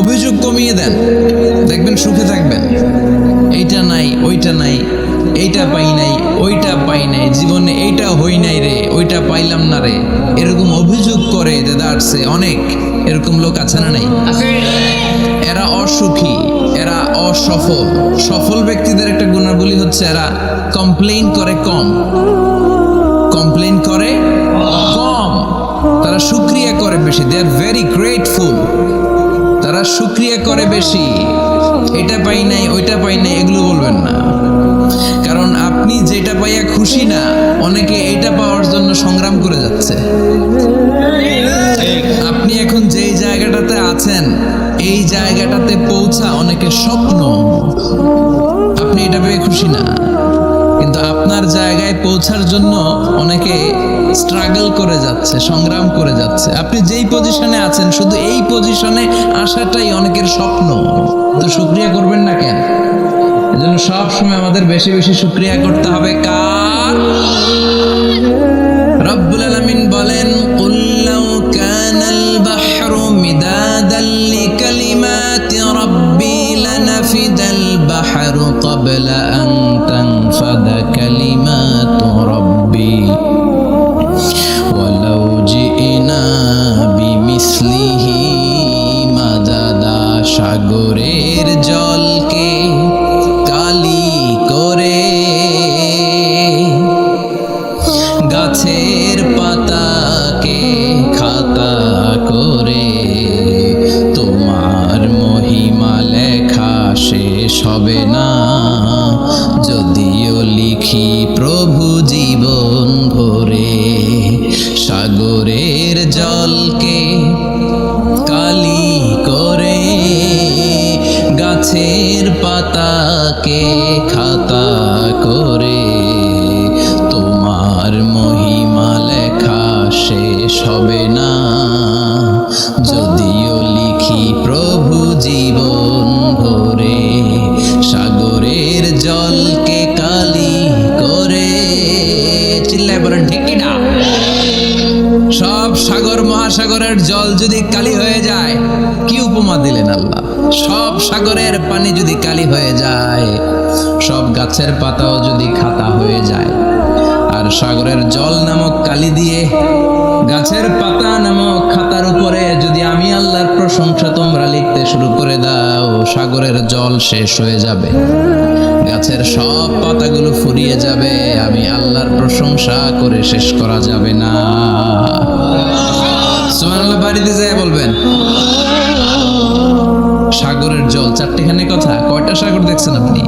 অভিযোগ কমিয়ে দেন, দেখবেন সুখে থাকবেন। এইটা নাই, ওইটা নাই, এইটা পাই নাই, ওইটা পাই নাই, জীবনে এইটা হই নাই রে, ওইটা পাইলাম না রে, এরকম অভিযোগ করে দেদারসে অনেক এরকম লোক আছে না নাই? এরা অসুখী, এরা অসফল। সফল ব্যক্তিদের একটা গুণাবলী হচ্ছে এরা কমপ্লেইন করে কম, কমপ্লেইন করে কম, তারা শুকরিয়া করে বেশি। দে আর ভেরি গ্রেটফুল, তারা শুকরিয়া করে বেশি। এটা পাই নাই, ওইটা পাই নাই এগুলো বলবেন না, কারণ আপনি যেটা পাইয়া খুশি না, অনেকে এটা পাওয়ার জন্য সংগ্রাম করে যাচ্ছে। আপনি এখন যেই জায়গাটাতে আছেন, এই জায়গাটাতে পৌঁছা অনেকের স্বপ্ন। আপনি এটা পেয়ে খুশি না, কিন্তু আপনার জায়গায় পৌঁছার জন্য অনেকে স্ট্রাগল করে যাচ্ছে, সংগ্রাম করে যাচ্ছে। আপনি যেই পজিশনে আছেন, শুধু এই পজিশনে আসাটাই অনেকের স্বপ্ন। তো শুকরিয়া করবেন না কেন? এজন্য সব সময় আমাদের বেশি বেশি শুকরিয়া করতে হবে কার? রব্বুল আলামিন বলেন, কুল লাউ কানাল বাহরু মিদাদান লিকালিমাতি রাব্বি লানাফিদাল বাহরু ক্বাবলা আন তানফাদা কালিমাতু রাব্বি ওয়ালাউ জিনা বিমিসলিহি মাদাদা। সাগরের জলকে কালি করে, গাছের পাতাকে খাতা করে, তোমার মহিমা লেখা শেষ হবে না, যদিও লিখি প্রভু জীবন ভরে। সাগরের জলকে কালি করে, গাছের পাতাকে খাতা করে, তোমার মহিমা লেখা শেষ হবে না, যদিও লিখি প্রভু জীবন ভরে। সাগরের জলকে কালি করে, চিল্লায় বলেন ঠিক কিনা? সব সাগর মহাসাগরের জল যদি কালি হয়ে যায়, কি উপমা দিলেন আল্লাহ? সব সাগরের পানি যদি কালি হয়ে যায়, সব গাছের পাতাও যদি খাতা হয়ে যায়, আর সাগরের জল নামক কালি দিয়ে গাছের পাতা নামক খাতার উপরে যদি আমি আল্লাহর প্রশংসা তোমরা লিখতে শুরু করে দাও, সাগরের জল শেষ হয়ে যাবে, গাছের সব পাতাগুলো ফুরিয়ে যাবে, আমি আল্লাহর প্রশংসা করে শেষ করা যাবে না। সুবহানাল্লাহ বাড়িতে যায় বলবেন। সাগরের জল, চারটিখানি কথা। কয়টা সাগর দেখছেন আপনি?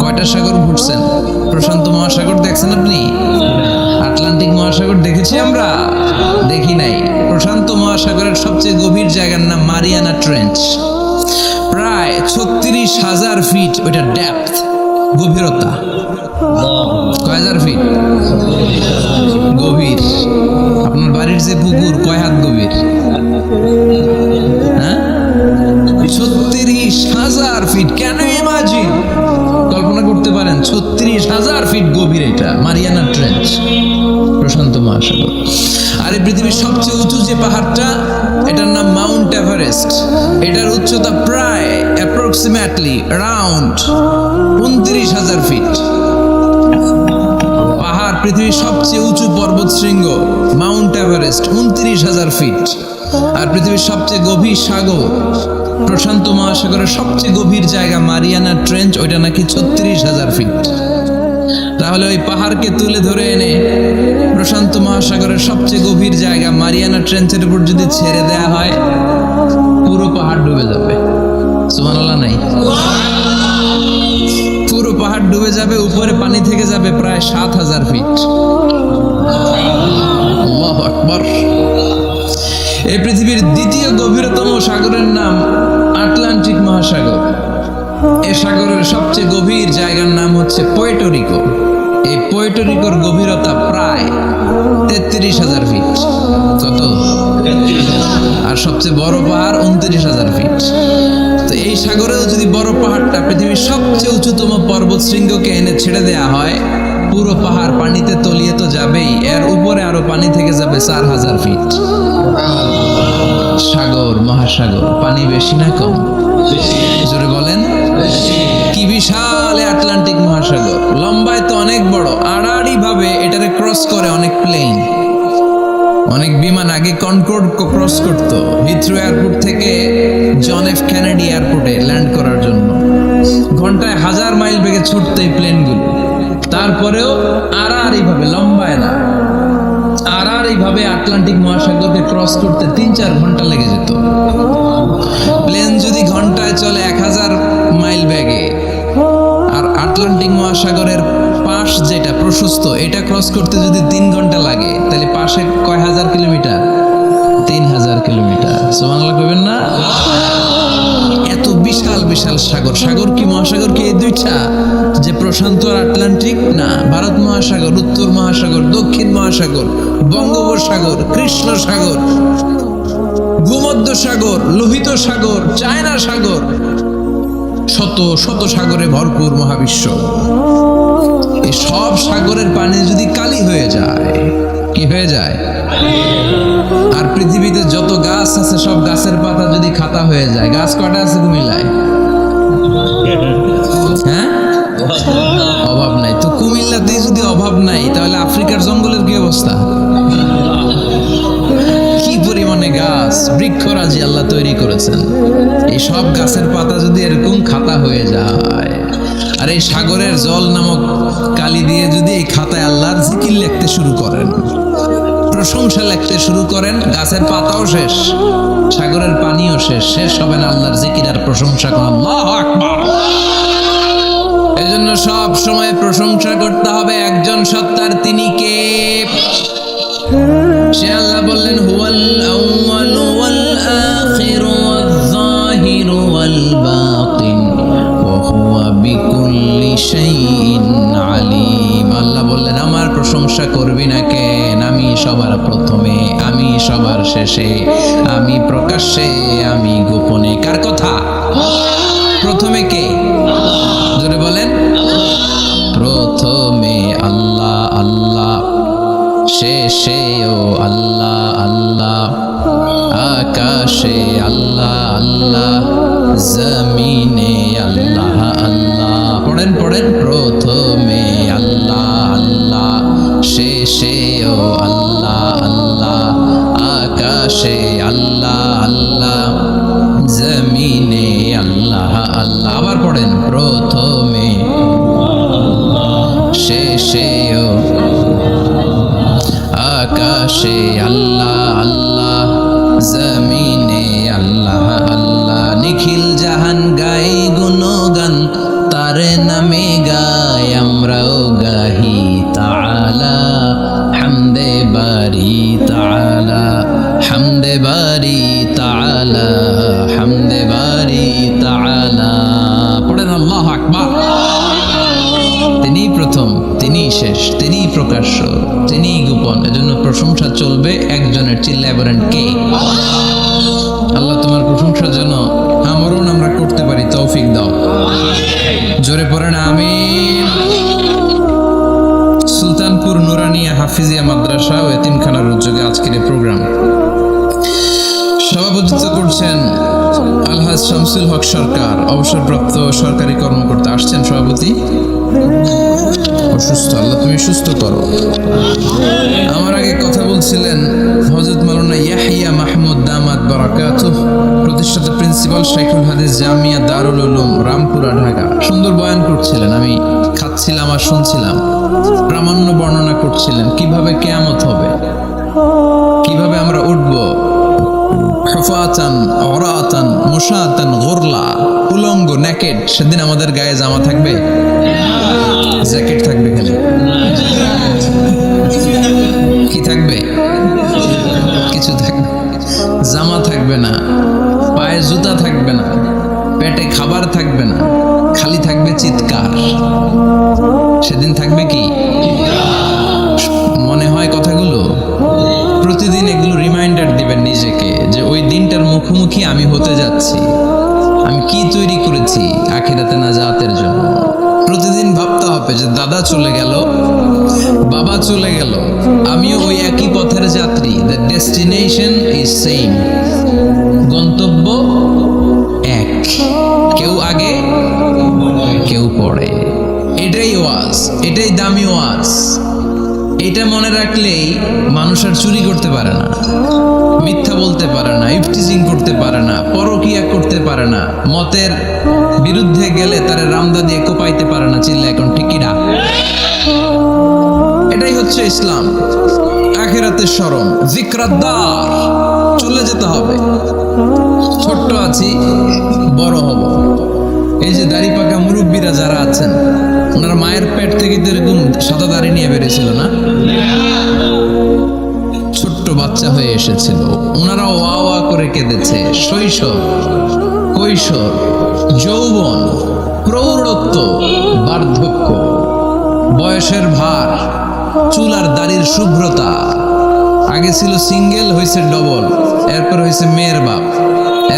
কয়টা সাগর ঘুরছেন? প্রশান্ত মহাসাগর দেখছেন আপনি? আটলান্টিক মহাসাগর দেখেছি আমরা? দেখি নাই। প্রশান্ত মহাসাগরের সবচেয়ে গভীর জায়গার নাম মারিয়ানা ট্রেঞ্চ, প্রায় 36,000 ফিট ওইটা ডেপথ, গভীরতা। কয় হাজার ফিট গভীর? আপনার বাড়ির যে পুকুর কয় হাত গভীর? হ্যাঁ, 36,000 ফিট। কেন ইমাজিন, কল্পনা করতে পারেন 36,000 ফিট গভীর এটা মারিয়ানা ট্রেঞ্চ, প্রশান্ত মহাসাগর। আর এই পৃথিবীর সবচেয়ে উঁচু যে পাহাড়টা, এটার নাম মাউন্ট এভারেস্ট। এটার উচ্চতা প্রায় অ্যাপ্রক্সিমেটলি অ্যারাউন্ড 29,000 ফিট। পাহাড়, পৃথিবীর সবচেয়ে উঁচু পর্বত শৃঙ্গ মাউন্ট এভারেস্ট 29,000 ফিট। আর পৃথিবীর সবচেয়ে গভীর সাগর, প্রশান্ত মহাসাগরের সবচেয়ে গভীর জায়গা মারিয়ানা ট্রেঞ্চ, ওইটা নাকি 36,000 ফিট। তাহলে ওই পাহাড়কে তুলে ধরে এনে প্রশান্ত মহাসাগরের সবচেয়ে গভীর জায়গা মারিয়ানা ট্রেঞ্চের উপর যদি ছেড়ে দেয়া হয়, পুরো পাহাড় ডুবে যাবে। সুবহানাল্লাহ নাই? পুরো পাহাড় ডুবে যাবে, উপরে পানি থেকে যাবে প্রায় 7,000 ফিট। আল্লাহু আকবার। এই পৃথিবীর দ্বিতীয় গভীরতম সাগরের নাম আটলান্টিক মহাসাগর। এই সাগরের সবচেয়ে গভীর জায়গার নাম হচ্ছে পুয়ের্তো রিকো। এই পুয়ের্তো রিকোর গভীরতা প্রায় 33,000 ফিট। কত? আর সবচেয়ে বড় পাহাড় 29,000 ফিট। তো এই সাগরেও যদি বড় পাহাড়টা পৃথিবীর সবচেয়ে উঁচুতম পর্বত শৃঙ্গকে এনে ছেড়ে দেয়া হয়, পুরো পাহাড় পানিতে তলিয়ে তো যাবেই, এর উপরে আরো পানি থেকে যাবে 4,000 ফিট। সাগর, মহাসাগর, পানি বেশি না কম? জোরে বলেন। কি বিশাল আটলান্টিক মহাসাগর, লম্বায় তো অনেক বড়, আড়াআড়ি ভাবে এটারে ক্রস করে অনেক প্লেন, অনেক বিমান। আগে কনকর্ড ক্রস করতো হিথ্রো এয়ারপোর্ট থেকে জন এফ কেনেডি এয়ারপোর্টে ল্যান্ড করার জন্য। ঘন্টায় 1000 মাইল বেগে ছুটতো এই প্লেনগুলো। তারপরেও আড়াআড়ি ভাবে, লম্বায় না, আড়াআড়ি ভাবে আটলান্টিক মহাসাগরকে ক্রস করতে 3-4 ঘন্টা লেগে যেত। প্লেন যদি ঘন্টায় চলে 1000 মাইল বেগে, আর আটলান্টিক মহাসাগরের পাশ যেটা প্রশস্ত, এটা ক্রস করতে যদি 3 ঘন্টা লাগে, তাহলে পাশে কয় হাজার কিলোমিটার? 3000 কিলোমিটার। সুবহানাল্লাহ কইবেন না? এত বিশাল বিশাল সাগর। সাগর কি, মহাসাগর কি এই দুইটা, যে প্রশান্ত আর আটলান্টিক? না, ভারত মহাসাগর, উত্তর মহাসাগর, দক্ষিণ মহাসাগর, বঙ্গোপসাগর, কৃষ্ণ সাগর, ভূমধ্য সাগর, লোহিত সাগর, চায়না সাগর, শত শত সাগরে ভরপুর মহাবিশ্ব। এই সব সাগরের পানি যদি কালি হয়ে যায়, কি হয়ে যায়? আর পৃথিবীতে যত গাছ আছে সব গাছের পাতা যদি খাতা হয়ে যায়, গাছ কয়টা আছে কুমিল্লায়? হ্যাঁ, অভাব নাই। তো কুমিল্লাতেই যদি অভাব নাই, তাহলে আফ্রিকার জঙ্গলের কি অবস্থা? কি পরিমাণে গাছ, বৃক্ষরাজি আল্লাহ তৈরি করেছেন। এই সব গাছের পাতা যদি এরকম খাতা হয়ে যায়, আর এই সাগরের জল নামক কালি দিয়ে যদি এই খাতায় আল্লাহর জিকির লিখতে শুরু করেন, প্রশংসা লিখতে শুরু করেন, গাছের পাতাও শেষ, সাগরের পানিও শেষ, শেষ হবে না আল্লাহর জিকির আর প্রশংসা করেন। আল্লাহু আকবার। এজন্য সব সময় প্রশংসা করতে হবে একজন সত্তার। তিনি কে? সে আল্লাহ বললেন, হুয়াল আউয়ালু ওয়াল আখিরু ওয়াল যাহিরু ওয়াল বাতিন ওয়া হুয়া বিকুল্লি শাইইন আলিম। আল্লাহ বললেন, আমার প্রশংসা করবি না কেন? আমি সবার প্রথমে, আমি সবার শেষে, আমি প্রকাশ্যে, আমি গোপনে। কার কথা? প্রথমে কে? জোরে বলেন। প্রথমে আল্লাহ আল্লাহ, শেষেও আল্লাহ আল্লাহ, আকাশে আল্লাহ আল্লাহ, জমিনে আল্লাহ আল্লাহ। পড়েন পড়েন। প্রথমে আল্লাহ আল্লাহ, শেষেও আল্লাহ আল্লাহ, আকাশে আল্লাহ আল্লাহ, জমিনে আল্লাহ আল্লাহ। আবার পড়েন। প্রথমে, শেষেও, আকাশে আল্লাহ আল্লাহ, জমিনে আল্লাহ আল্লাহ। নিখিল জাহান গাই গুণগান, তার নামে গাই আমরাও গাহি তাআলা, হামদে বারি তাআলা, হামদে বারি তাআলা, হামদে বারি তাআলা। পড়েন আল্লাহু আকবার। তিনি প্রথম, তিনি শেষ, তিনি প্রকাশ্য, তিনি গোপন। এজন্য প্রশংসা চলবে একজনের। চিল্লায় বলেন কে? আল্লাহ তোমার প্রশংসার জন্য আমরণ আমরা করতে পারি, তৌফিক দাও। জোরে পড়েন আমিন। সুলতানপুর নুরানিয়া হাফিজিয়া মাদ্রাসা ও এতিমখানার উদ্যোগে আজকের এই প্রোগ্রাম সভাপতিত্ব করছেন আলহাজ শামসুল হক সরকার, অবসরপ্রাপ্ত সরকারি কর্মকর্তা। আসছেন সভাপতি? অসুস্থ, আল্লাহ তুমি সুস্থ করো। আমার আগে কথা বলছিলেন হযরত মাওলানা ইয়াহিয়া মাহমুদ দামাত বারাকাতুহু, প্রতিষ্ঠাতা প্রিন্সিপাল শাইখুল হাদিস জামিয়া দারুল উলুম, রামপুরা, ঢাকা। সুন্দর বয়ান করছিলেন, আমি খাচ্ছিলাম আর শুনছিলাম। প্রামাণ্য বর্ণনা করছিলেন কিভাবে কিয়ামত হবে, কিভাবে আমরা উঠব হুফাতান ওরাতান মুশাতান গুরলা, উলঙ্গ, নেকেড। সেদিন আমাদের গায়ে জামা থাকবে? জ্যাকেট থাকবে খালি। কি থাকবে? কিছু থাকবে, জামা থাকবে না, পায়ে জুতা থাকবে না, পেটে খাবার থাকবে না, খালি থাকবে চিৎকার। সেদিন থাকবে কি? মনে হয় কথাগুলো প্রতিদিন এগুলো রিমাইন্ডার দিবেন নিজেকে, যে ওই দিনটার মুখোমুখি আমি হতে যাচ্ছি। আমি কি তৈরি করেছি আখিরাতে নাজাতের জন্য। প্রতিদিন ভাবতে হবে যে দাদা চলে গেল, বাবা চলে গেল, আমিও ওই একই পথের যাত্রী। The destination is same. দামি ওয়াজ। এটা মনে রাখলেই মানুষ আর চুরি করতে পারে না, মিথ্যা বলতে পারে না, ইফটিজিং করতে পারে না, পরকিয়া করতে পারে না, মতের বিরুদ্ধে গেলে তারে রামদা দিয়ে কোপাইতে পারে না। চিল্লা এখন ঠিক কিনা? এটাই হচ্ছে ইসলাম। আখিরাতের স্মরণ, যিকরাদ্দার, চলে যেতে হবে। ছোট্ট আছি, বড় হব। এই যে দাড়ি পাকা মুরব্বীরা যারা আছেন, ওনারা মায়ের পেট থেকে তো এরকম সাদা দাড়ি নিয়ে বেরিয়েছিল না? ছোট্ট বাচ্চা হয়ে এসেছিল, ওনারা ওয়া ওয়া করে কেঁদেছে। শৈশব, কৈশোর, যৌবন, প্রৌঢ়ত্ব, বার্ধক্য, বয়সের ভার, চুল আর দাড়ির শুভ্রতা। আগে ছিল সিঙ্গেল, হয়েছে ডবল, এরপর হয়েছে মেয়ের বাপ,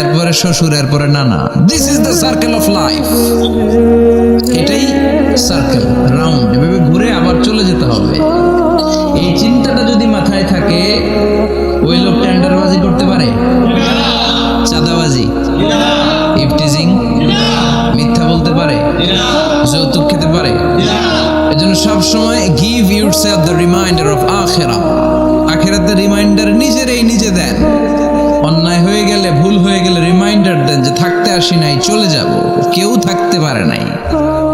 এরপরে শ্বশুর, এরপরে নানা। This is the circle of life. এটাই সার্কেল, রাউন্ড, এভাবে ঘুরে আবার চলে যেতে হবে। এই চিন্তাটা যদি মাথায় থাকে, ওই লোক টেন্ডারবাজি করতে পারে, চাঁদাবাজি, ইফটিজিং, মিথ্যা বলতে পারে, যৌতুক খেতে পারে। এজন্য সবসময় give yourself the reminder of আখিরাহ। আখিরাতের রিমাইন্ডার নিজেরাই নিজে দেন। অন্যায় হয়ে গেলে, ভুল হয়ে গেলে রিমাইন্ডার দেন যে থাকতে আসি নাই, চলে যাব। কেউ থাকতে পারে নাই,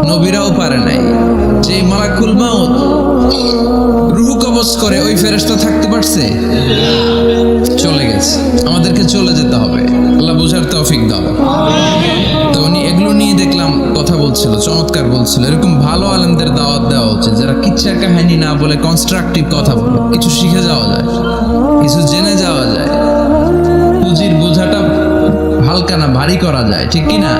নবীরাও পারে নাই। যে মালাকুল মাউত রূহ কবজ করে, ওই ফেরেশতা থাকতে পারছে? চলে গেছে। আমাদেরকে চলে যেতে হবে। আল্লাহ বুঝার তৌফিক দাও। তো উনি এগুলো নিয়ে দেখলাম কথা বলছিল, চমৎকার বলছিল। এরকম ভালো আলেমদের দাওয়াত দেওয়া উচিত, যারা কিচ্ছা কাহিনী না বলে কনস্ট্রাকটিভ কথা বলে। কিছু শিখে যাওয়া যায়, কিছু জেনে যাওয়া যায়। পুঁজির বোঝাটা হালকা না ভারী করা যায়, ঠিক কি না?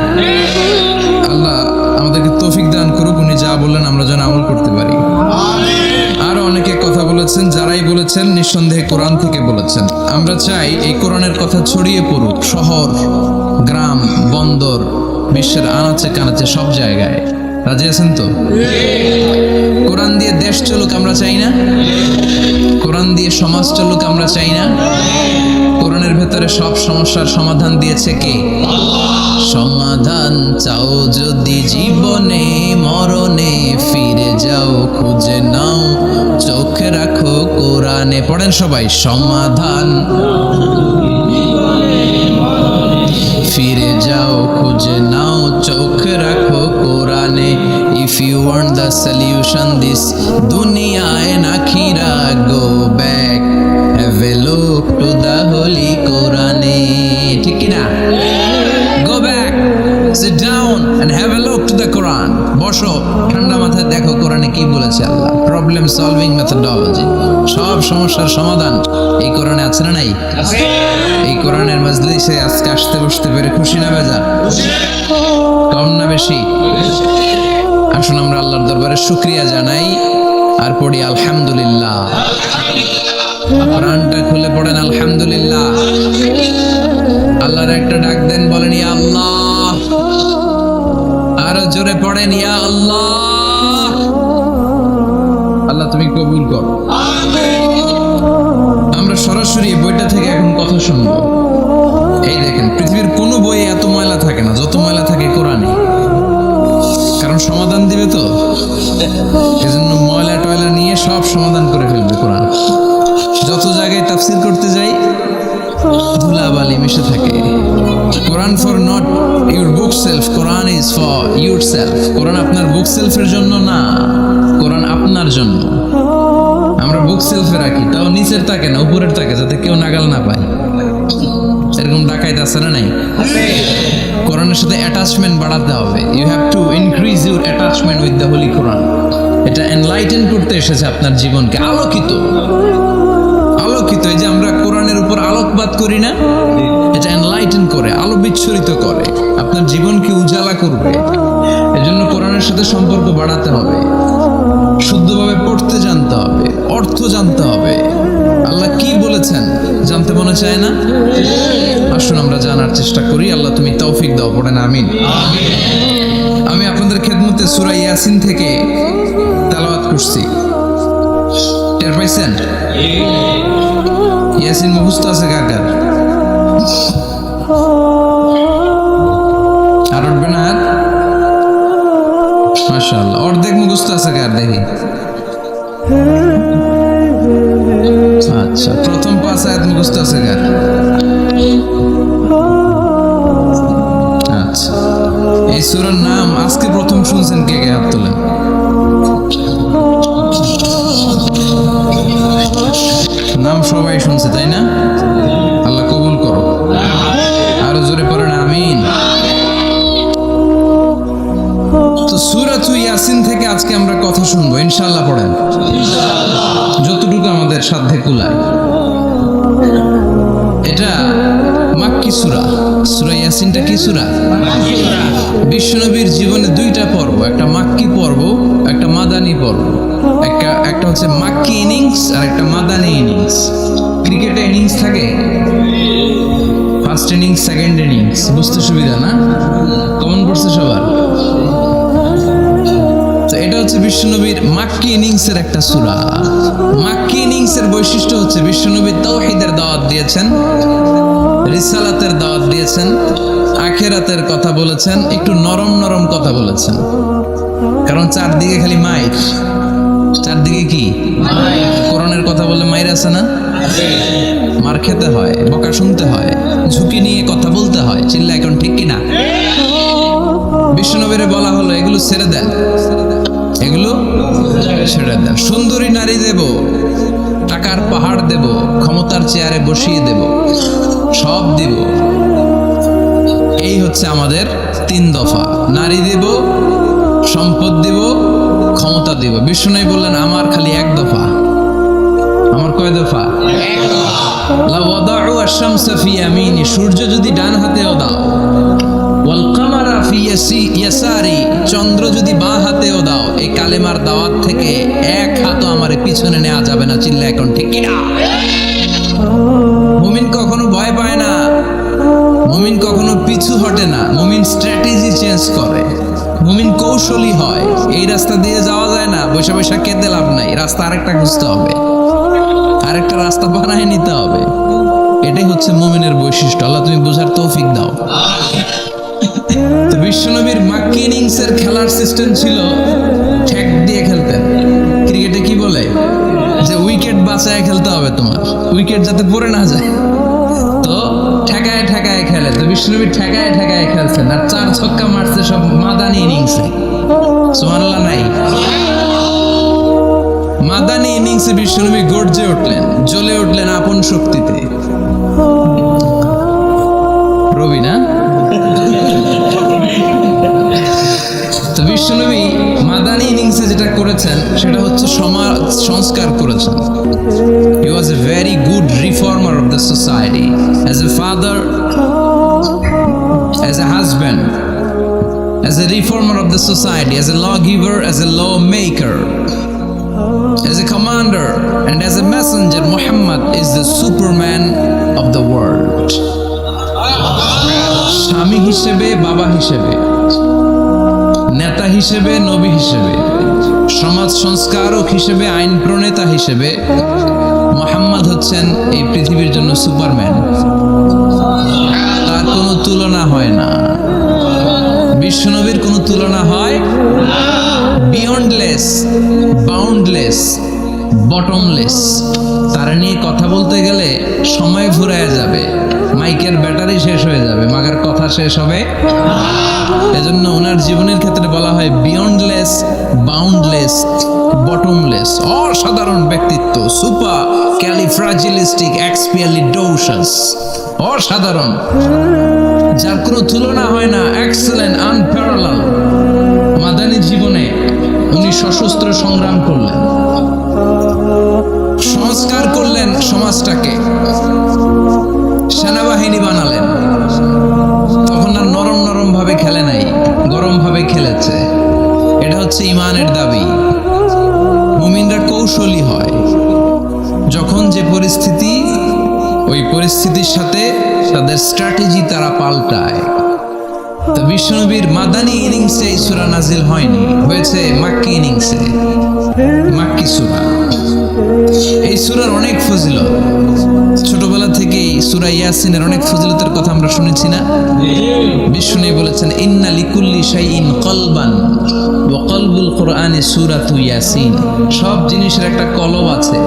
আল্লাহ আমাদেরকে তৌফিক দান করুক। উনি যা বললেন আমরা যেন আমল করতে পারি। আরো অনেকে কথা বলেছেন, যারাই বলেছেন নিঃসন্দেহে কোরআন থেকে বলেছেন। আমরা চাই এই কোরআনের কথা ছড়িয়ে পড়ুক শহর, গ্রাম, বন্দর, বিশ্বের আনাচে কানাচে, সব জায়গায়। রাজি আছেন তো? কোরআন দিয়ে দেশ চলুক আমরা চাই না? কোরআন দিয়ে সমাজ চলুক আমরা চাই না? কোরআনের ভেতরে সব সমস্যার সমাধান দিয়েছে কে? সমাধান চাও যদি জীবনে মরণে, ফিরে যাও খুঁজে নাও, চোখ রাখো কোরআনে। পড়েন সবাই, সমাধান ফিরে যাও খুঁজে নাও, চোখ রাখো কোরআনে। If you want the solution this দুনিয়ায় নাখিরা, go back, have a look to the holy কোরআনে। ঠিক কি না? Go back, sit down and have a look to the Quran. বসো, ঠান্ডা মাথায় দেখো কোরআনে কি বলেছে আল্লাহ। প্রবলেম সলভিং মেথোডোলজি, সব সমস্যার সমাধান এই কোরআনে আছে না নাই? এই কোরআনের মাজলিসে আজকে আসতে বসতে পেরে খুশি না বেজার? কম না বেশি? আসুন আমরা আল্লাহর দরবারে শুকরিয়া জানাই আর পড়ি আলহামদুলিল্লাহ। প্রাণটা খুলে পড়েন আলহামদুলিল্লাহ। আল্লাহর একটা ডাক দেন, বলেন ইয়া আল্লাহ। আরো জোরে পড়েন ইয়া আল্লাহ। আল্লাহ তুমি কবুল কর। আমরা সরাসরি বইটা থেকে এখন কথা শুনবো। এই দেখেন, পৃথিবীর কোনো বইয়ে এত ময়লা থাকে না যত ময়লা থাকে কোরআনে। কারণ সমাধান দিবে তো, এজন্য ময়লা টয়লা নিয়ে সব সমাধান করে ফেলবে কোরআন। যত জায়গায় তাফসীর করতে যাই, ধুলাবালি মিশে থাকে। Quran for not your bookshelf, Quran is for yourself. Quran আপনার বুক সেলফের জন্য না, কোরআন আপনার জন্য। আমরা বুক সেলফে রাখি, তাও নিচের থাকে না, উপরের থাকে, যাতে কেউ নাগাল না পায়। এরকম ডাকাইত আছে না নাই? কোরআনের সাথে অ্যাটাচমেন্ট বাড়াতে হবে। You have to increase your attachment with the holy Quran. এটা এনলাইটেন করতে এসেছে আপনার জীবনকে, আলোকিত। আলোকিত, এই যে আমরা কোরআনের উপর আলোকপাত করি না, এটা এনলাইটেন করে, আলো বিচ্ছুরিত করে, আপনার জীবনকে উজালা করবে। এজন্য কোরআনের সাথে সম্পর্ক বাড়াতে হবে, শুদ্ধভাবে পড়তে জানতে হবে, অর্থ জানতে হবে। আল্লাহ কি বলেছেন জানতে মনে চায় না? আসুন আমরা জানার চেষ্টা করি। আল্লাহ তুমি তৌফিক দাও, পড়েন আমিন। আমি আপনাদের খেদমতে সূরা ইয়াসিন থেকে তেলাওয়াত করছি। টের পাইছেন? ইয়াসিন মুখস্থ আছে কার কার? আর উঠবে না হাত? মাশাআল্লাহ। অর্ধেক মুখস্থ আছে কার দেখি? মুখস্থ আছে কার? আচ্ছা, এই সূরার নাম আজকে প্রথম শুনছেন কে কে? হাত তোলেন। নাম সবাই শুনছে তাই না? আল্লাহ কবুল করো। আরো জোরে পড়েন আমিন। তো সূরাতুল ইয়াসিন থেকে আজকে আমরা কথা শুনবো ইনশাআল্লাহ। পড়েন যতটুকু আমাদের সাধ্যে কুলায়। এটা মাক্কি সূরা। সূরা ইয়াসিনটা কি সূরা? বিশ্বনবীর জীবনে দুইটা পর্ব, একটা মাক্কি পর্ব, একটা মাদানী পর্ব। একটা হচ্ছে মাক্কি ইনিংস আর একটা মাদানী ইনিংস। ক্রিকেটে ইনিংস থাকে, ফার্স্ট ইনিংস, সেকেন্ড ইনিংস, বুঝতে সুবিধা না? কমন পড়ছে সবার? তো এটা হচ্ছে বিশ্বনবীর মাক্কি ইনিংসের একটা সূরা। মাক্কি ইনিংসের বৈশিষ্ট্য হচ্ছে বিশ্বনবী তাওহীদের দাওয়াত দিয়েছেন, রিসালাতের দাওয়াত দিয়েছেন, আখিরাতের কথা বলেছেন, একটু নরম নরম কথা বলেছেন। কারণ চারদিকে খালি মাইর, চারদিকে কি কোরআনের কথা বলে মাইর আছে না? মার খেতে হয়, বকা শুনতে হয়, ঝুঁকি নিয়ে কথা বলতে হয়। চিল্লা এখন ঠিক কিনা? বিশ্বনবীরে বলা হলো এগুলো ছেড়ে দেন, এগুলো ছেড়ে দেন। সুন্দরী নারী দেব, টাকার পাহাড় দেব, ক্ষমতার চেয়ারে বসিয়ে দেব, সব দিব। এই হচ্ছে আমাদের 3 দফা। নারী দেব, সম্পদ দিব, ক্ষমতা দিব। বিষ্ণু বললেন আমার খালি 1 দফা। আমার কয় দফা? লা ওয়াদাউ আশ-শামসা ফি ইয়ামিনি, সূর্য যদি ডান হাতেও দাও, ওয়াল কামারা ফি ইয়াসারি, চন্দ্র যদি বাঁ হাতেও দাও, এই কালেমার দাওয়াত থেকে 1 হাতও আমারে পিছনে নেওয়া যাবে না। চিল্লা এখন ঠিক কিনা? মুমিন কখনো ভয় পায় না, মুমিন কখনো পিছু হটে না, মুমিন স্ট্র্যাটেজি চেঞ্জ করে, মুমিন কৌশলী হয়। এই রাস্তা দিয়ে যাওয়া যায় না, বৈশা বৈশা কেঁদে লাভ নাই, রাস্তা আরেকটা খুঁজতে হবে, আরেকটা রাস্তা বানায় নিতে হবে। এটাই হচ্ছে মুমিনের বৈশিষ্ট্য। আল্লাহ তুমি বোঝার তৌফিক দাও। তো বিশ্বনবীর মাক্কি ইনিংসের খেলার সিস্টেম ছিল ঠ্যাক দিয়ে খেলতেন। ক্রিকেটে কি বলে যে উইকেট বাঁচায় খেলতে হবে, তোমার উইকেট যাতে পড়ে না যায়। তো ঠেকায় ঠেকায় খেলে। তো বিশ্বনবী ঠেকায় ঠেকায় খেলছেন, আর 4 ছক্কা মারছে সব মাদানী ইনিংসে। সুবহানাল্লাহ নাই? মাদানী ইনিংসে বিশ্বনবী গর্জে উঠলেন, জ্বলে উঠলেন আপন শক্তিতে। রবি না? তো বিশ্বনবী মাদানী ইনিংসে যেটা করেছেন সেটা হচ্ছে সমাজ সংস্কার করেছেন। He was a very good reformer of the society, as a father, as a husband, as a reformer of the society, as a lawgiver, as a lawmaker, as a commander, and as a messenger. Muhammad is the superman of the world. স্বামী হিসেবে, বাবা হিসেবে, নেতা হিসেবে, নবী হিসেবে, সমাজ সংস্কারক হিসেবে, আইন প্রণেতা হিসেবে মুহাম্মদ হচ্ছেন এই পৃথিবীর জন্য সুপারম্যান। তার কোনো তুলনা হয় না, বিশ্বনবীর কোনো তুলনা হয়। Beyondless, boundless, bottomless. তার নিয়ে কথা বলতে গেলে সময় ফুরায় যাবে, মাইকের ব্যাটারি শেষ হয়ে যাবে, মাগার কথা শেষ হবে। এজন্য ওনার জীবনের ক্ষেত্রে বলা হয় বিয়ন্ডলেস, বাউন্ডলেস, বটমলেস। অসাধারণ ব্যক্তিত্ব, সুপার ক্যালিফ্রাজিলিস্টিক এক্সপিয়ালিডোসাস, অসাধারণ, যার কোনো তুলনা হয় না, এক্সেলেন্ট, আনপ্যারালাল। মাদানী জীবনে উনি সশস্ত্র সংগ্রাম করলেন, সংস্কার করলেন সমাজটাকে, সেনাবাহিনী বানালেন। তখন আর নরম নরম ভাবে খেলে নাই, গরম ভাবে খেলেছে। এটা হচ্ছে ইমানের দাবি। মুমিনরা কৌশলী হয়, যখন যে পরিস্থিতি, ওই পরিস্থিতির সাথে তাদের স্ট্র্যাটেজি তারা পাল্টায়। তো বিশ্বনবীর মাদানী ইনিংসে এই সূরা নাজিল হয়নি, হয়েছে মাক্কি ইনিংসে, মাক্কি সূরা। এই সূরার অনেক ফজিলত, ছোটবেলা থেকেই সূরা ইয়াসিনের অনেক ফজিলতের কথা আমরা শুনেছি না? বিষ্ণু বলেছেন ইন্না লিকুল্লি শাইইন কলবান ওয়া কলবুল কুরআনি সূরাতু ইয়াসিন। সব জিনিসের একটা কলব আছে,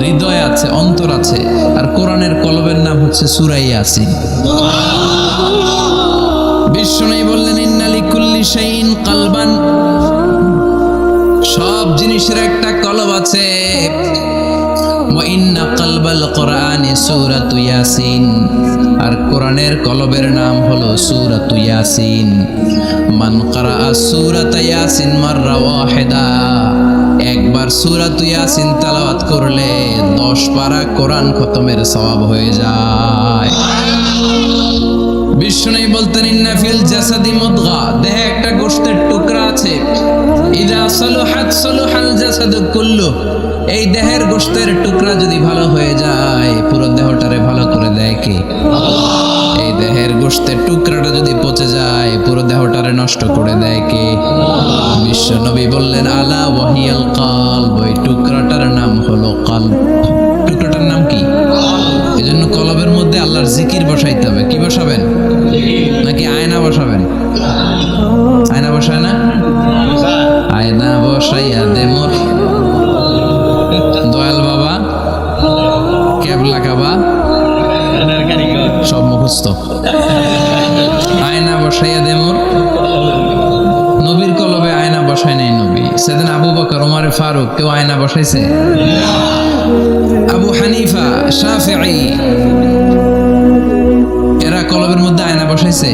হৃদয় আছে, অন্তর আছে। আর কোরআনের কলবের নাম হচ্ছে সূরা ইয়াসিন। বিষ্ণু বললেন ইন্না লিকুল্লি শাইইন কলবান, সব জিনিসের একটা কলব আছে। ওয়া ইন্না কলবাল কোরআনি সূরাতু ইয়াসিন, আর কোরআনের কলবের নাম হলো সূরাতু ইয়াসিন। মান ক্বারাআ সূরাতা ইয়াসিন মাররা ওয়াহিদা, একবার সূরাতু ইয়াসিন তেলাওয়াত করলে 10 পারা কোরআন খতমের সওয়াব হয়ে যায়। বিষ্ণু বলতেন ইন্না ফিল জাসাদি মুদগা, দেহে একটা গোশতের টুকরা আছে। ইযা সালুহাত সালুহাল জাসাদু কুল্লু, এই দেহের গোশতের টুকরা যদি ভালো হয়ে যায় পুরো দেহটারে ভালো করে দেয় কে? আল্লাহ। এই দেহের গোশতের টুকরাটা যদি পচে যায় পুরো দেহটারে নষ্ট করে দেয় কে? আল্লাহ। বিশ্ব নবী বললেন আলা ওয়াহিয়াল কলব, ওই টুকরাটার নাম হলো কলব। টুকরাটার নাম কি? এজন্য কলবের মধ্যে আল্লাহর জিকির বসাইতে হবে। কি বসাবেন? নাকি আয়না বসাবেন? আয়না বসায় না? আয়না বসাইয়া দে মোর দয়াল বাবা, ক্যাবলা কাবা, সব মুখস্থ। আয়না বসাইয়া দে মোর, নবীর কলবে আয়না বসায় নাই নবী। সেদিন আবু বকর, ওমর ফারুক, কেউ আয়না বসাইছে? আবু হানিফা, শাফিঈ, এরা কলবের মধ্যে আয়না বসাইছে?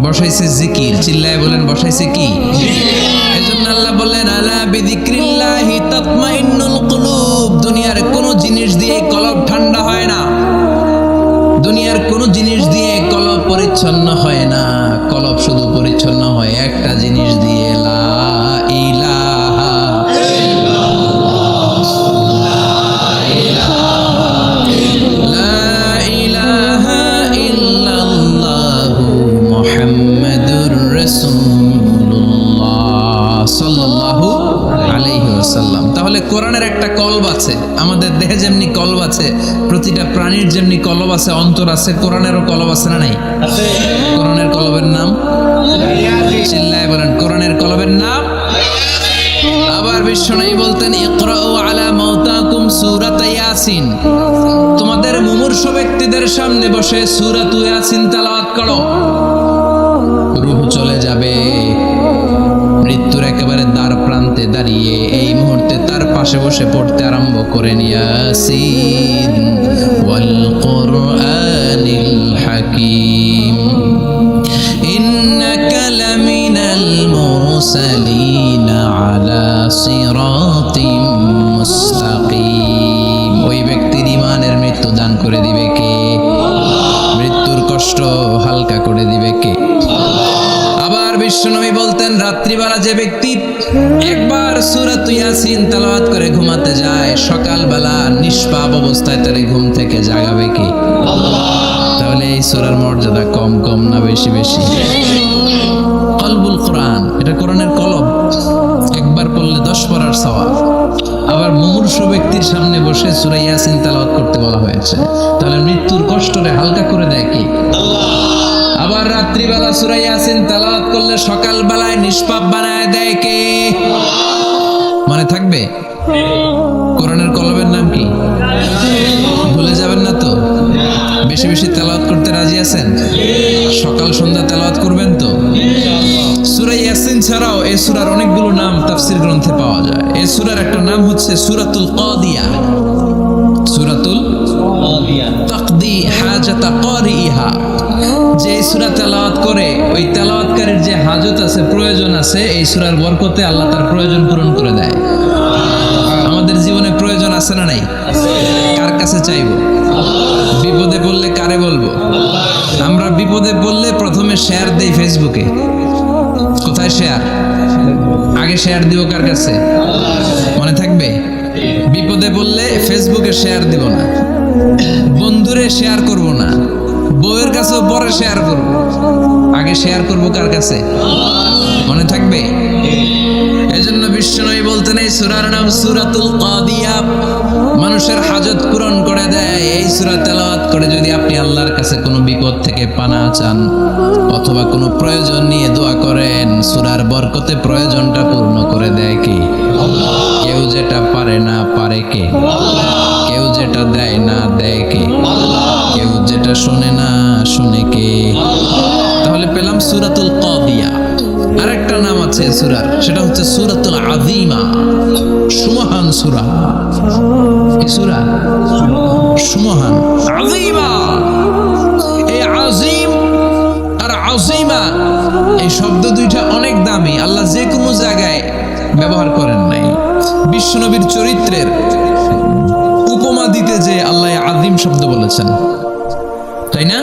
বসাইছে জিকির। চিল্লায় বলেন বসাইছে কি? এজন্য আল্লাহ বললেন আলা বিযিক্রিল্লাহি তাতমাইন্নুল কুলুব, দুনিয়ার কোন জিনিস দিয়ে কলব ঠান্ডা হয় না, দুনিয়ার কোন জিনিস দিয়ে কলব পরিচ্ছন্ন হয় না। কলব শুধু পরিচ্ছন্ন হয় একটা জিনিস দিয়ে, লা ইলাহা তাহলে কোরআনের একটা কলব আছে। আমাদের দেহে যেমনি কলব আছে, প্রতিটা প্রাণীর যেমনি কলব আছে, অন্তর আছে, কোরআনেরও কলব আছে না নাই? কোরআনের কলবের নাম চিল্লায় বলেন, কোরআনের কলবের নাম। আবার বিষ্ণু বলতেন ইকরাউ আলা মাউতাকুম সূরাত ইয়াসিন, তোমাদের মুমূর্ষ ব্যক্তিদের সামনে বসে সূরাত ইয়াসিন তেলাওয়াত করো। রূহ চলে যাবে, মৃত্যুর একেবারে দ্বার প্রান্তে দাঁড়িয়ে এই মুহূর্তে তার পাশে বসে পড়তে আরম্ভ করেন ইয়াসিন ওয়াল কুরআনিল হাকীম ইন্নাকা লামিনাল মুরসালিন আলা সিরাতিম মুস্তাকিম। ওই ব্যক্তির ঈমানের মৃত্যু দান করে দিবে কে? মৃত্যুর কষ্ট হালকা করে দিবে কে? আবার বিশ্বনবী বলতেন রাত্রিবেলা যে ব্যক্তি একবার সূরাত ইয়াসিন তেলাওয়াত করে ঘুমাতে যায়, সকালবেলা নিষ্পাপ অবস্থায় তার ঘুম থেকে জাগাবে কে? আল্লাহ। তাহলে এই সূরার মর্যাদা কম কম না বেশি বেশি? কলবুল কোরআন, এটা কোরআনের কলব, একবার পড়লে 10 পড়ার সওয়াব। আবার মুমূর্ষ ব্যক্তির সামনে বসে সূরা ইয়াসিন তেলাওয়াত করতে বলা হয়েছে, তাহলে মৃত্যুর কষ্টরে হালকা করে দেয় কি? আল্লাহ। আবার রাত্রিবেলা সূরা ইয়াসিন তেলাওয়াত করলে সকালবেলায় নিষ্পাপ বানায় দেয় কে? মনে থাকবে? কোরআনের কলবের নাম কি? ভুলে যাবেন না তো? বেশি বেশি তেলাওয়াত করতে রাজি আছেন? সকাল সন্ধ্যা তেলাওয়াত করবেন তো? সূরা ইয়াসিন ছাড়াও এই সূরার অনেকগুলো নাম তাফসীর গ্রন্থে পাওয়া যায়। এই সূরার একটা নাম হচ্ছে সূরাতুল কাদিয়া। সূরাতুল কাদিয়া তাকদি হাজাতা কারিহা, যে সূরা তেলাওয়াত করে ওই তেলাওয়াতকারীর যে হাজত আছে, প্রয়োজন আছে, এই সূরার বরকতে আল্লাহ তার প্রয়োজন পূরণ করে দেয়। আমাদের জীবনে প্রয়োজন আছে না নাই? কার কাছে চাইবো? বিপদে পড়লে কারে বলবো? আমরা বিপদে পড়লে প্রথমে শেয়ার দেই ফেসবুকে। কোথায় শেয়ার? আগে শেয়ার দিব কার কাছে? মনে থাকবে? বিপদে পড়লে ফেসবুকে শেয়ার দিব না, বন্ধুরে শেয়ার করব না, বউয়ের কাছেও পরে শেয়ার করব, আগে শেয়ার করব কার কাছে? মনে থাকবে? এজন্য বিশ্বনবী বলতেন এই সূরার নাম সূরাতুল কাদিয়া, মানুষের হাজত পূরণ করে দেয়। এই সূরা তেলাওয়াত করে যদি আপনি আল্লাহর কাছে কোনো বিপদ থেকে পানা চান অথবা কোনো প্রয়োজন নিয়ে দোয়া করেন, সূরার বরকতে প্রয়োজনটা পূর্ণ করে দেয় কে? আল্লাহ। কেউ যেটা পারে না পারে কে? আল্লাহ। কেউ যেটা দেয় না দেয় কে? আল্লাহ। কেউ যেটা শোনে না শুনে কে? আল্লাহ। তাহলে পেলাম সূরাতুল কাদিয়া। আরেকটা নাম আছে সূরার, সেটা হচ্ছে সূরাতুল আযীমা, সুমহান সূরা। কি সূরা? সুমহান, আযীমা। এই আযীম আর আযীমা এই শব্দ দুইটা অনেক দামি, আল্লাহ যে কোনো জায়গায় ব্যবহার করেন নাই। বিশ্বনবীর চরিত্রের উপমা দিতে যে আল্লাহ আযীম শব্দ বলেছেন, তাই না?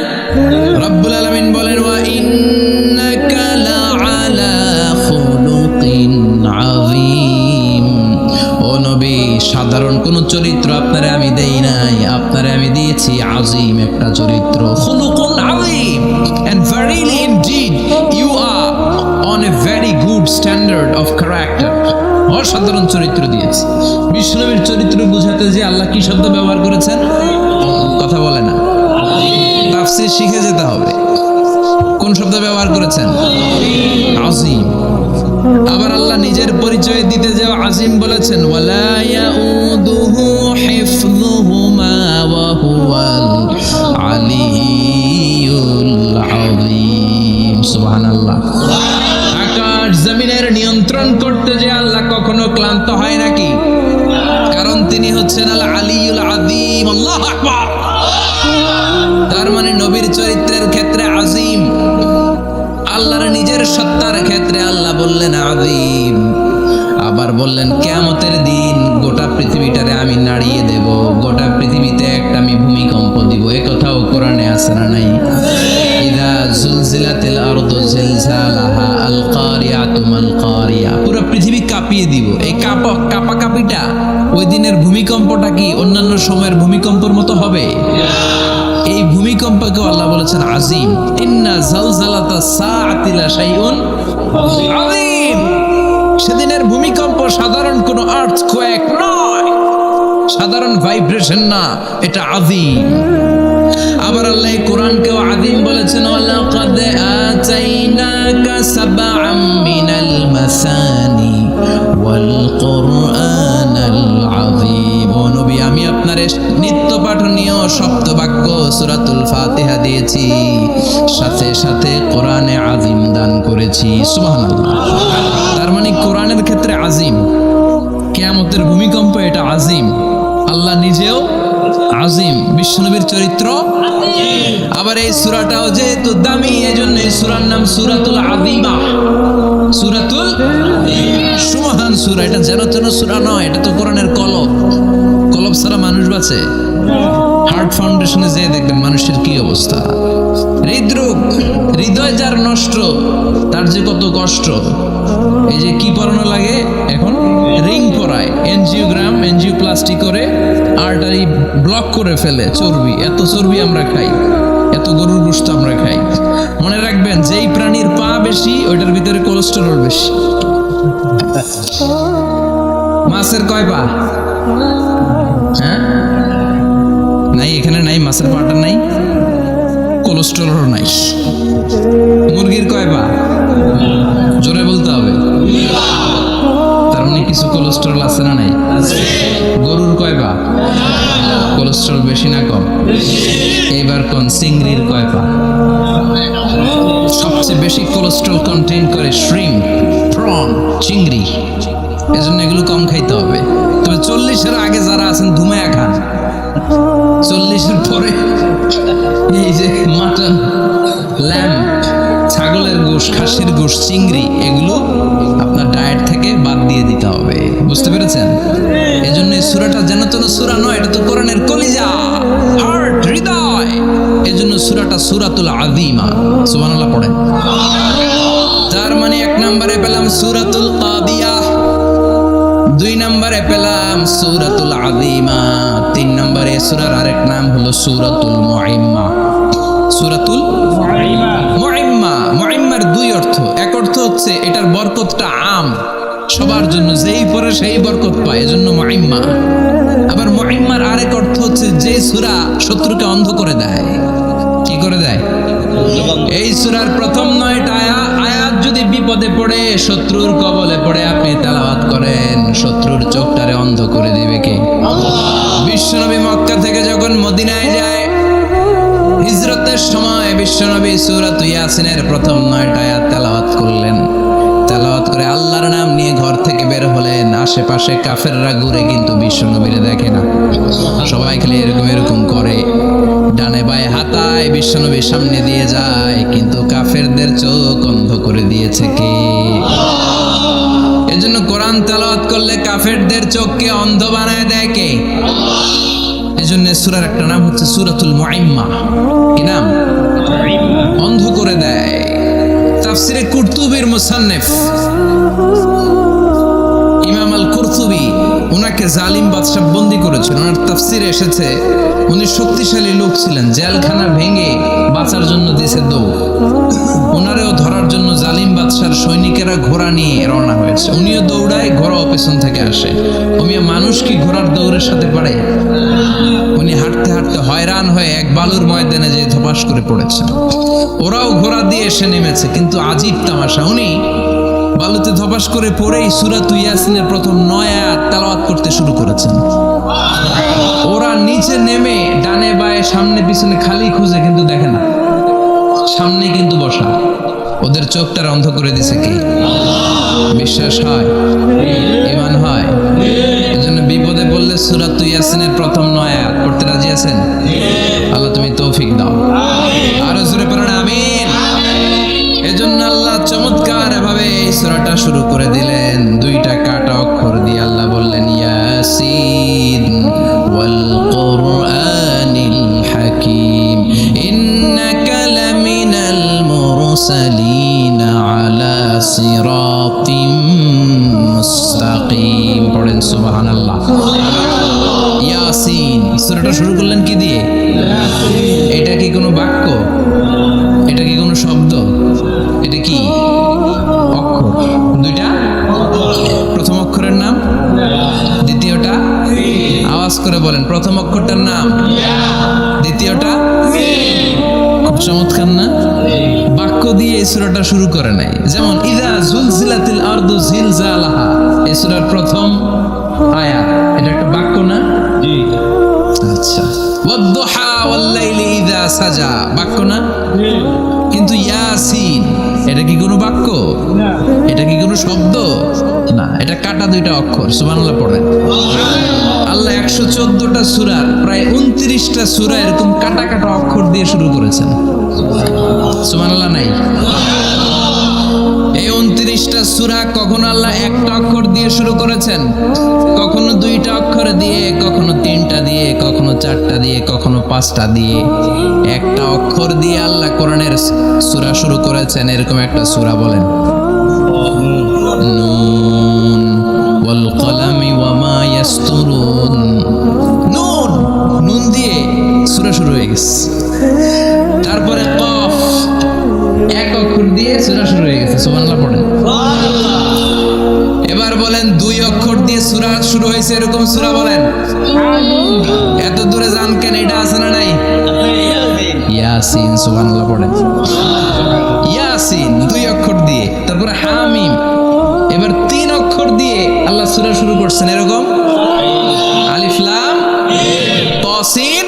রব্বুল আলামিন বলেন ওয়া ইন্নাকা লাআলা খুলুকিন আযীম। ও নবী, সাধারণ কোন চরিত্র আপনারে আমি দেই নাই, আপনারে আমি দিয়েছি আযীম একটা চরিত্র। খুলুকুন আযীম, and verily indeed you are on a very good standard of character. অসাধারণ চরিত্র দিয়েছি। বিশ্বনবীর চরিত্র বুঝাতে যে আল্লাহ কি শব্দ ব্যবহার করেছেন কথা বলে না, তাফসীর শিখে যেতে হবে। কোন শব্দ ব্যবহার করেছেন? আযীম। আবার আল্লাহ নিজের পরিচয় দিতে যে আযীম বলেছেন, ওয়ালা ইয়াউদুহু হিফযুহুমা ওয়া হুয়াল আলিয়্যুল আযীম। সুবহানাল্লাহ। আকাশ জমিনের নিয়ন্ত্রণ করতে যে আল্লাহ কখনো ক্লান্ত হয় নাকি? কারণ তিনি হচ্ছেন আল আলিয়্যুল আযীম। আল্লাহু আকবার। তার মানে নবীর চরিত্রের ক্ষেত্রে আযীম, আল্লাহর নিজের সত্তার ক্ষেত্রে আল্লাহ বললেন আযীম। আবার বললেন কিয়ামতের দিন গোটা পৃথিবীটারে আমি নাড়িয়ে দেব, গোটা পৃথিবীতে একটা আমি ভূমিকম্প দিব। এই কথাও কোরআনে আছে না নাই? ইযা যুলজিলাতিল আরদু জিলজালাহা আল কারিয়াতু মাল কারিয়া। পুরো পৃথিবী কাঁপিয়ে দিব। এই কাঁপাকাঁপিটা ওই দিনের ভূমিকম্পটা কি অন্যান্য সময়ের ভূমিকম্পের মতো হবে? এই ভূমিকম্পকে আল্লাহ বলেছেন আযীম। ইন্না জালজালাতা সাআতি লা শাইউন আযীম। সেদিনের ভূমিকম্প সাধারণ কোনো আর্থকোয়েক নয়, সাধারণ ভাইব্রেশন না, এটা আযীম। আবার আল্লাহ কোরআনকেও আযীম বলেছেন, ওয়ালাকাদ আতাইনাকা সাবআম মিনাল মাসানি ওয়াল কুরআনাল আযীম। ও নবী, আমি আপনার নিত্য পাঠনীয় সপ্তবাক্য সূরাতুল ফাতিহা দিয়েছি, সাথে সাথে কোরআনে আযীম দান করেছি। সুবহানাল্লাহ। তার মানে কোরআনের ক্ষেত্রে আযীম, কিয়ামতের ভূমিকম্প এটা আযীম, আল্লাহ নিজেও আযীম, বিশ্বনবীর চরিত্র আযীম। আবার এই সূরাটাও যেহেতু দামি, এজন্য এই সূরার নাম সূরাতুল আযীমা, সূরাতুল সুমহান সূরা। এটা যেন তেন সূরা নয়, এটা তো কোরআনের কলব। কলব ছাড়া মানুষ বাঁচে? হার্ট ফাউন্ডেশনে যেয়ে দেখবেন মানুষের কি অবস্থা। হৃদরোগ, হৃদয় যার নষ্ট তার যে কত কষ্ট। এই যে কি পরানো লাগে এখন, রিং পরায়, এনজিওগ্রাম, এনজিওপ্লাস্টি করে আর্টারি ব্লক করে ফেলে। চর্বি, এত চর্বি আমরা খাই, এত গরুর গোশত আমরা খাই। মনে রাখবেন, যেই প্রাণীর পা বেশি ওইটার ভিতরে কোলেস্টেরল বেশি। মাছের কয় পা? হ্যাঁ, নাই, এখানে নাই, মাছের পাটা নাই, কোলেস্টেরল নাই। মুরগির কয় পা? জোরে বলতে হবে। তার মানে কিছু কোলেস্টেরল আছে না নাই? গরুর কয় পা? কোলেস্টেরল বেশি না কম? এইবার কোন চিংড়ির কয় পা? সবচেয়ে বেশি কোলেস্টেরল কন্টেইন করে শ্রিম্প, প্রন, চিংড়ি। এজন্য এগুলো কম খাইতে হবে। তবে 40-এর আগে যারা আছেন ধুমায়া খান, 40-এর পরে এই যে মাটন, ল্যাম্প, ছাগলের গোশ, খাসির গোশ, চিংড়ি, এগুলো আপনার ডায়েট থেকে বাদ দিয়ে দিতে হবে। বুঝতে পেরেছেন? এজন্য এই সূরাটা যেন তেন সূরা নয়, এটা তো কোরআনের কলিজা, হার্ট, হৃদয়। এজন্য সূরাটা সূরাতুল আযীমা। সুবহানাল্লাহ পড়েন। তার মানে 1 নম্বরে পেলাম সূরাতুল কাদিয়া, 2 নম্বরে পেলাম সূরাতুল আযীমা, 3 নম্বরে সূরার আরেক নাম হলো সূরাতুল মুআইম্মা। সূরাতুল মুআইম্মা। মুআইম্মার 2 অর্থ। এক অর্থ হচ্ছে এটার বরকতটা আম, সবার জন্য, যেই পড়ে সেই বরকত পায়, এজন্য মুইম্মা। আবার মুইম্মার আরেক অর্থ হচ্ছে যে সূরা শত্রুকে অন্ধ করে দেয়। কি করে দেয়? এই সূরার প্রথম 9টা আয়াত যদি বিপদে পড়ে, শত্রুর কবলে পড়ে আপনি তেলাওয়াত করেন, শত্রুর চোখটারে অন্ধ করে দিবে কে? বিশ্বনবী মক্কা থেকে যখন মদিনায় যায়, হিজরতের সময় বিশ্বনবী সূরাত ইয়াসিনের প্রথম 9টা আয়াত তেলাওয়াত করলেন। তেলাওয়াত করে আল্লাহর নাম নিয়ে ঘর থেকে বের হলেন। আশেপাশে কাফেররা ঘুরে কিন্তু বিশ্বনবীরে দেখে না, সবাই খালি এরকম এরকম করে, ডানে বায়ে হাতায় বিশ্বনবীর সামনে দিয়ে যায়, কিন্তু কাফেরদের চোখ অন্ধ করে দিয়েছে কে? এজন্য কোরআন তেলাওয়াত করলে কাফেরদের চোখকে অন্ধ বানায় দেয় কে? এজন্য সূরার একটা নাম হচ্ছে সূরাতুল মুইম্মা। কি নাম? অন্ধ করে দেয়। তাফসিরে কুরতুবির মুসান্নিফ ইমাম আল কুরতুবি, ওনাকে জালিম বাদশা বন্দী করেছিল। ওনার তাফসিরে এসেছে উনি শক্তিশালী লোক ছিলেন, জেলখানা ভেঙে বাঁচার জন্য দিয়েছে দৌড়। ওনারেও ধরার জন্য জালিম বাদশার সৈনিকেরা ঘোড়া নিয়ে রওনা হয়েছে, উনিও দৌড়ায়, ঘোড়াও পেছন থেকে আসে। ওমিয়া মানুষ কি ঘোড়ার দৌড়ের সাথে পারে? উনি হাঁটতে হাঁটতে হয়রান হয়ে এক বালুর ময়দানে যেয়ে ধপাস করে পড়েছেন। ওরাও ঘোড়া দিয়ে এসে নেমেছে, কিন্তু আজীব তামাশা, উনি বালুতে ধপাস করে পড়েই সূরাত ইয়াসিনের প্রথম 9 আয়াত তেলাওয়াত করতে শুরু করেছেন। ওরা নিচে নেমে ডানে বায়ে সামনে পিছনে খালি খুঁজে, কিন্তু দেখে না, সামনে কিন্তু বসা। ওদের চোখটার অন্ধ করে দিছে কে? বিশ্বাস হয়? ঈমান হয়? এজন্য বিপদে পড়লে সূরাত ইয়াসিনের প্রথম 9 আয়াত পড়তে রাজি আছেন? আল্লাহ তুমি তৌফিক দাও। আরো জোরে পড়েন আমিন। এজন্য আল্লাহ চমৎকার ভাবে এই সূরাটা শুরু করে দিলেন 2টা কাটা অক্ষর দিয়ে। আল্লাহ বললেন ইয়াসিন ওয়াল কুরআনিল হাকীম ইন্নাকা লামিনাল মুরসালিন আলা সিরাতিম মুস্তাকিম। পড়েন সুবহানাল্লাহ। ইয়াসিন সূরাটা শুরু করলেন কি দিয়ে? এটা কি কোনো বাক্য? এটা কি কোনো শব্দ? এটা কি অক্ষর? 2টা। প্রথম অক্ষরের নাম, দ্বিতীয়টা আওয়াজ করে বলেন, প্রথম অক্ষরটার নাম, দ্বিতীয়টা। খুব চমৎকার না? বাক্য দিয়ে এই সূরাটা শুরু করে নাই। যেমন ইযা জুলজিলাতিল আরদু জিলজালাহা, এই সূরার প্রথম আয়াত, এটা একটা বাক্য না? জি। আচ্ছা। ওয়াদ-দুহা ওয়াল-লাইলি ইযা সাজা, বাক্য না? কিন্তু ইয়াসিন এটা কি কোনো বাক্য? না। এটা কি কোনো শব্দ? না, এটা কাটা 2টা অক্ষর। সুবহানাল্লাহ পড়েন। আল্লাহ 114টা সূরার প্রায় 29টা সূরা এরকম কাটা কাটা অক্ষর দিয়ে শুরু করেছেন। সুবহানাল্লাহ নাই? এই 29টা সূরা কখনো আল্লাহ একটা অক্ষর দিয়ে শুরু করেছেন, কখনো 2টা অক্ষর দিয়ে, কখনো 3টা দিয়ে, কখনো 4টা দিয়ে, কখনো 5টা দিয়ে। একটা অক্ষর দিয়ে আল্লাহ কোরআনের সূরা শুরু করেছেন। এরকম একটা সূরা বলেন, নুন ওয়াল কলামি ওয়া মা ইয়াসতুরুন। নুন, নুন দিয়ে সূরা শুরু হয়ে গেছে। তারপরে কফ, এক অক্ষর দিয়ে সূরা শুরু হয়ে গেছে। সুবহানাল্লাহ পড়েন। এবার বলেন 2 অক্ষর দিয়ে সূরা শুরু হয়েছে এরকম সূরা বলেন। এত দূরে যান কেন? এটা আছে না নাই? ইয়াসিন। সুবহানাল্লাহ পড়েন। ইয়াসিন 2 অক্ষর দিয়ে। তারপরে হামিম। এবার 3 অক্ষর দিয়ে আল্লাহ সূরা শুরু করছেন এরকম, আলিফ লাম তা সিন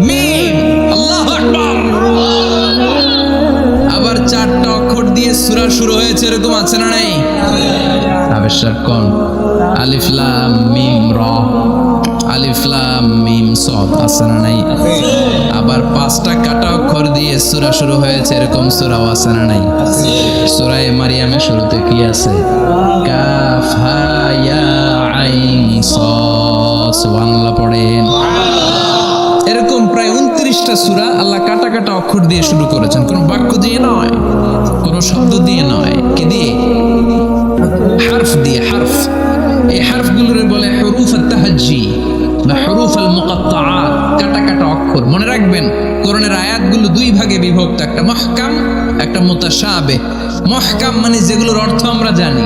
মিম। আল্লাহু আকবার। আবার 4টা অক্ষর দিয়ে সূরা শুরু হয়েছে এরকম আছে না নাই? আবেশার কোন? আলিফ লাম মিম রা, আলিফ লাম মিম সাদ আছে না নাই? আবার 5টা কাটা অক্ষর দিয়ে সূরা শুরু হয়েছে এরকম সূরাও আছে না নাই? সূরা মারিয়ামের শুরুতে কি আছে? কাফ হা ইয়া আইন সাদ। সুবহানাল্লাহ পড়েন। এরকম প্রায় 29টা সূরা আল্লাহ কাটা কাটা অক্ষর দিয়ে শুরু করেছেন, কোনো বাক্য দিয়ে নয়, কোনো শব্দ দিয়ে নয়। কি দিয়ে? হারফ দিয়ে। হারফ, এই হারফগুলোরে বলে হুরুফ আত-তাহাজ্জি বা হুরুফ আল-মুকাত্তাআত, কাটা কাটা অক্ষর। মনে রাখবেন কোরআনের আয়াতগুলো দুই ভাগে বিভক্ত, একটা মুহকাম, একটা মুতাশাবিহ। মুহকাম মানে যেগুলোর অর্থ আমরা জানি,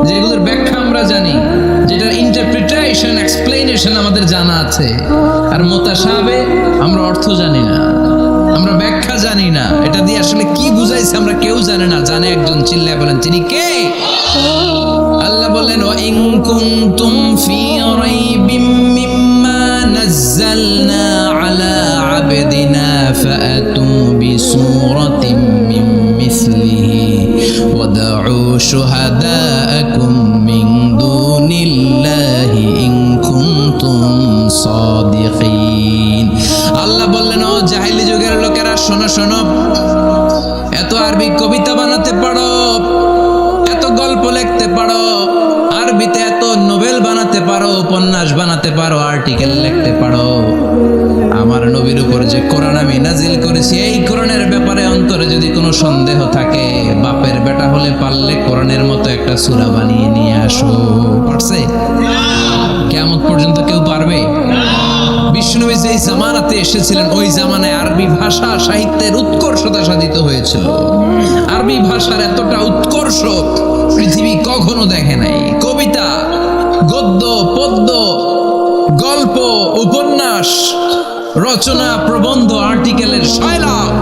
যেগুলোর ব্যাখ্যা আমরা জানি, যেটার ইন্টারপ্রিটেশন, এক্সপ্লেনেশন আমাদের জানা আছে। আর মুতাশাবিহ আমরা অর্থ জানি না, আমরা ব্যাখ্যা জানি না, এটা দিয়ে আসলে কি বুঝাইছে আমরা কেউ জানে না। জানে একজন, চিল্লায় বলেন তিনি কে? আল্লাহ বলেন ওয়া ইন কুনতুম ফি রাইবিম মিম্মা নাযালনা আলা আবদিনা ফাআতু বিসূরাতিন মিন মিসলিহি ওয়াদউ শুহাদাআকুম মিন দুনিল্লাহি ইন কুনতুম সাদিকিন। আল্লাহ বললেন ও জাহেলি যুগের লোকেরা, শোনো শোনো, এত আরবি কবিতা বানাতে পারো, এত গল্প লিখতে পারো, আরবিতে এত নোবেল বানাতে পারো, উপন্যাস বানাতে পারো, আর্টিকেল লিখতে পারো, আমার নবীর উপর যে কোরআন আমি নাজিল করেছি এই কোরআনের ব্যাপারে অন্তরে যদি কোনো সন্দেহ থাকে, বাপের বেটা হলে পারলে কোরআনের মতো একটা সূরা বানিয়ে নিয়ে আসো। পারছে? কিয়ামত পর্যন্ত কেউ পারবে? বিষ্ণুনবী যেই জামানাতে এসেছিলেন ওই জামানায় আরবি ভাষা সাহিত্যের উৎকর্ষতা সাধিত হয়েছিল। আরবি ভাষার এতটা উৎকর্ষ পৃথিবী কখনো দেখে নাই। কবিতা, গদ্য, পদ্য, গল্প, উপন্যাস, রচনা, প্রবন্ধ, আর্টিকেলের শৈলাভ।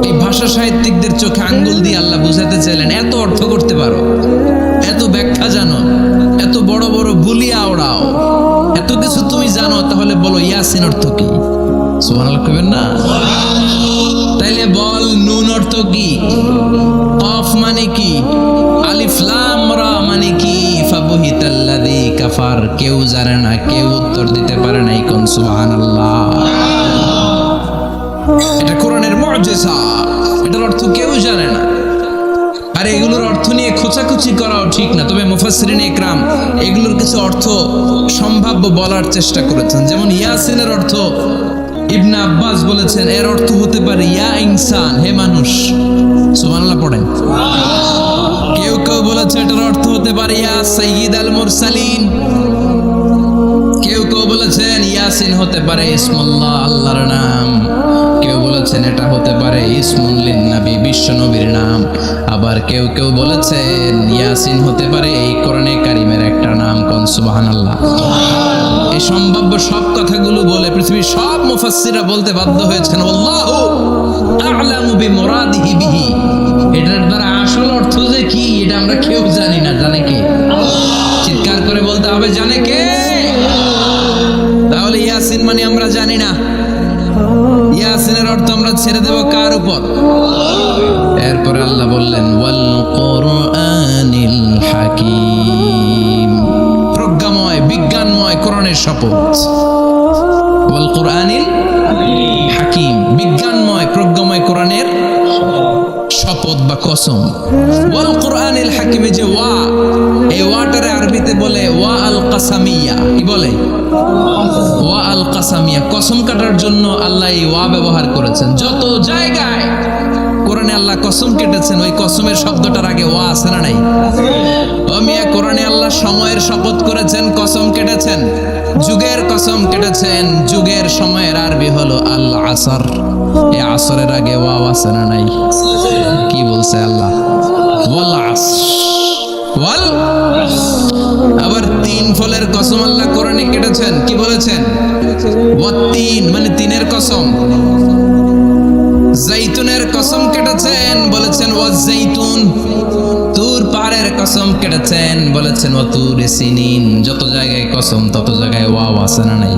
এই ভাষা সাহিত্যিকদের চোখে আঙ্গুল দিয়ে আল্লাহ বুঝাতে চাইলেন, এত অর্থ করতে পারো, এত ব্যাখ্যা জানো, এত বড় বড় বুলিয়া ওড়াও, এত কিছু তুমি জানো, তাহলে বলো ইয়াসিন অর্থ কি? সুবহানাল্লাহ কইবেন না? তাইলে বল নুন অর্থ কি? কফ মানে কি? আলিফ লাম রা মানে কি? ফাবুহিতাল্লাযী কাফার। কেউ জানে না, কেউ উত্তর দিতে পারে না। কোন সুবহানাল্লাহ। এটা কোরআনের মুজিজা, এটার অর্থ কেউ জানে না। আর এগুলোর অর্থ নিয়ে খোঁচাখুচি করাও ঠিক না। তবে মুফাসসিরিনে ইকরাম এগুলোর কিছু অর্থ সম্ভাব্য বলার চেষ্টা করেছেন। যেমন ইয়াসিনের অর্থ ইবনে আব্বাস বলেছেন এর অর্থ হতে পারে ইয়া ইনসান, হে মানুষ। সুবহানাল্লাহ পড়েন। কেউ কেউ বলেছে এটার অর্থ হতে পারে ইয়া সাইয়্যিদ আল মুরসালিন। কেউ কেউ বলেছেন ইয়াসিন হতে পারে ইসমুল্লাহ, আল্লাহর নাম। কেউ বলেছেন এটা হতে পারে ইসমুল লিন-নবী, বিশ্ব নবীর নাম। আবার কেউ কেউ বলেছেন ইয়াসিন হতে পারে এই কোরআনে কারিমের একটা নাম। কোন সুবহানাল্লাহ। এই সম্ভাব্য সব কথাগুলো বলে পৃথিবীর সব মুফাসসিররা বলতে বাধ্য হয়েছেন আল্লাহু আ'লামু বিমুরাদিহি বিহি। এটার দ্বারা আসল অর্থ যে কি এটা আমরা কেউ জানি না। জানে কে? চিৎকার করে বলতে হবে জানে কে? তাহলে ইয়াসিন মানে আমরা জানি না। ইয়াসিনের অর্থ আমরা ছেড়ে দেব কার উপর? এরপর আল্লাহ বললেন ওয়াল কুরআনিল হাকীম। প্রজ্ঞাময়, বিজ্ঞানময় কোরআনের শপথ। ওয়াল কুরআনিল হাকীম, বিজ্ঞানময়, প্রজ্ঞাময় কোরআনের শপথ বা কসম। ওয়াল কুরআনিল হাকীমে যে ওয়া, এই ওয়াটারে আরবিতে বলে ওয়া আল কাসামিয়া। কি বলে? ওয়া আল কাসামিয়া। কসম কাটার জন্য আল্লাহ এই ওয়া ব্যবহার করেছেন। যত জায়গায় কোরআনে আল্লাহ কসম কেটেছেন ওই কসমের শব্দটার আগে ওয়া আছে না নাই? ও মিয়া, কোরআনে আল্লাহ সময়ের শপথ করেছেন, কসম কেটেছেন, যুগের কসম কেটেছেন। যুগের সময়ের আরবি হলো আল আসর। এই আসরের আগে ওয়া আছে না নাই? কি বলছে আল্লাহ? ওয়াল আসর, ওয়াল। আবার তিন ফলের কসম আল্লাহ কোরআনে কেটেছেন। কি বলেছেন? ওয়াত্তিন মানে তিনের কসম। জাইতুনের কসম কেটেছেন, বলেছেন ওয়াজ্জাইতুন। তুর পাহাড়ের কসম কেটেছেন, বলেছেন ওয়াতুরি সিনিন। যত জায়গায় কসম তত জায়গায় ওয়াও আছে না নাই?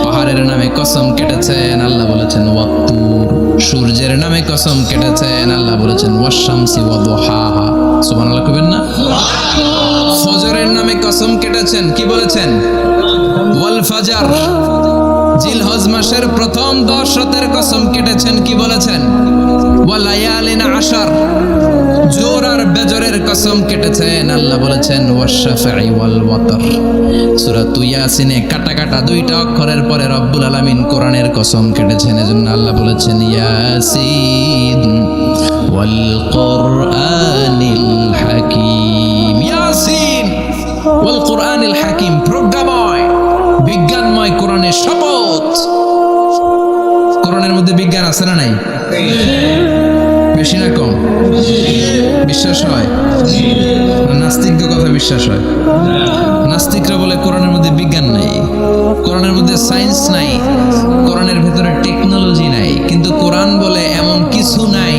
পাহাড়ের নামে কসম কেটেছেন, আল্লাহ বলেছেন ওয়াত্তুর। সূর্যের নামে কসম কেটেছেন, আল্লাহ বলেছেন ওয়াশ-শামসি ওয়া দুহাহা। সুবহানাল্লাহ কইবেন না? ফজরের নামে কসম কেটেছেন, কি বলেছেন? ওয়াল ফাজর। জিলহজ মাসের প্রথম 10 রাতের কসম কেটেছেন, কি বলেছেন? ওয়া লায়ালিন আশর। জোর আর বেজরের কসম কেটেছেন, আল্লাহ বলেছেন ওয়াশ-শাফঈ ওয়াল ওয়াতর। সূরা ইয়াসিনে কাটা কাটা 2টা অক্ষরের পরে রব্বুল আলামিন কোরআনের কসম কেটেছেন। এজন্য আল্লাহ বলেছেন ইয়াসিন ওয়াল কুরআনিল হাকীম। ইয়াসিন ওয়াল কুরআনিল হাকীম, প্রজ্ঞাময়, বিজ্ঞানময় কোরআনের শপথ। আছে না নাই? বেশি না কম? বিশ্বাস হয়? নাস্তিকদের কথা বিশ্বাস হয়? নাস্তিকরা বলে কোরআনের মধ্যে বিজ্ঞান নাই, কোরআনের মধ্যে সায়েন্স নাই, কোরআনের ভেতরে টেকনোলজি নাই। কিন্তু কোরআন বলে এমন কিছু নাই,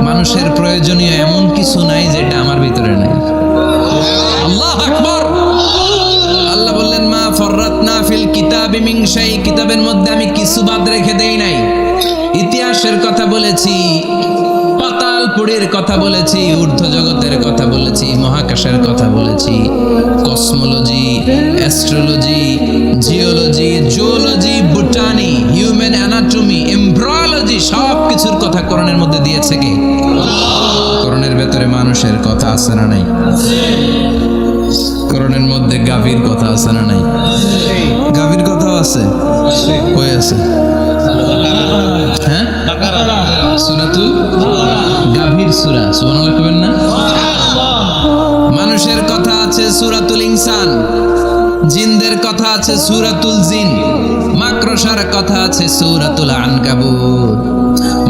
মানুষের প্রয়োজনীয় এমন কিছু নাই যেটা আমার ভিতরে নাই। আল্লাহু আকবার। আল্লাহ বললেন মা ফররাতনা ফিল কিতাবি মিন শাই, কিতাবের মধ্যে আমি কিছু বাদ রেখে দেই নাই। ইতিহাসের কথা বলেছি, পাতালপুরীর কথা বলেছি, ঊর্ধ্ব জগতের কথা বলেছি, মহাকাশের কথা বলেছি, cosmology, astrology, geology, zoology, botany, human anatomy, embryology, সব কিছুর কথা কোরআনের মধ্যে দিয়েছে কে? কোরআনের ভেতরে মানুষের কথা আছে না নাই? কোরআনের মধ্যে গাভীর কথা আছে না নাই? গাভীর কথাও আছে। কই আছে? হ্যাঁ, সূরাতুল গাভীর সূরা। সুবহানাল্লাহ কইবেন না? মানুষের কথা আছে সূরাতুল ইনসান, জিনদের কথা আছে সূরাতুল জিন, মাকড়সার কথা আছে সূরাতুল আনকাবুত,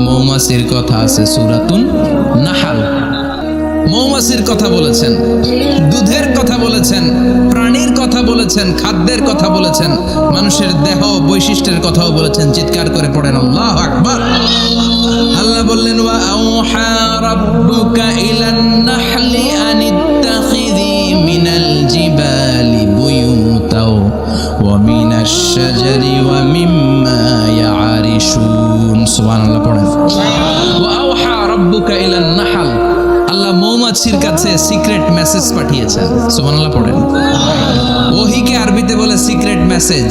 মৌমাছির কথা আছে সূরাতুন নাহাল। মৌমাছির কথা বলেছেন, দুধের কথা বলেছেন, প্রাণীর কথা বলেছেন, খাদ্যের কথা বলেছেন, মানুষের দেহ বৈশিষ্ট্যের কথাও বলেছেন। চিৎকার করে পড়েন আল্লাহু আকবার। আল্লাহ বললেন ওয়া আওহা রাব্বুকা ইলান নাহলি আনিত্তাখিযি মিনাল জিবালি বুয়ুতাও ওয়া মিনাশ শাজারি ওয়া মিম্মা ইয়ারিশুন। সুবহানাল্লাহ পড়েন। ওয়া আওহা রাব্বুকা ইলান নাহল, আল্লাহ মৌমাছির কাছে সিক্রেট মেসেজ পাঠিয়েছেন। সুবহানাল্লাহ পড়েন। ওহীকে আরবিতে বলে সিক্রেট মেসেজ।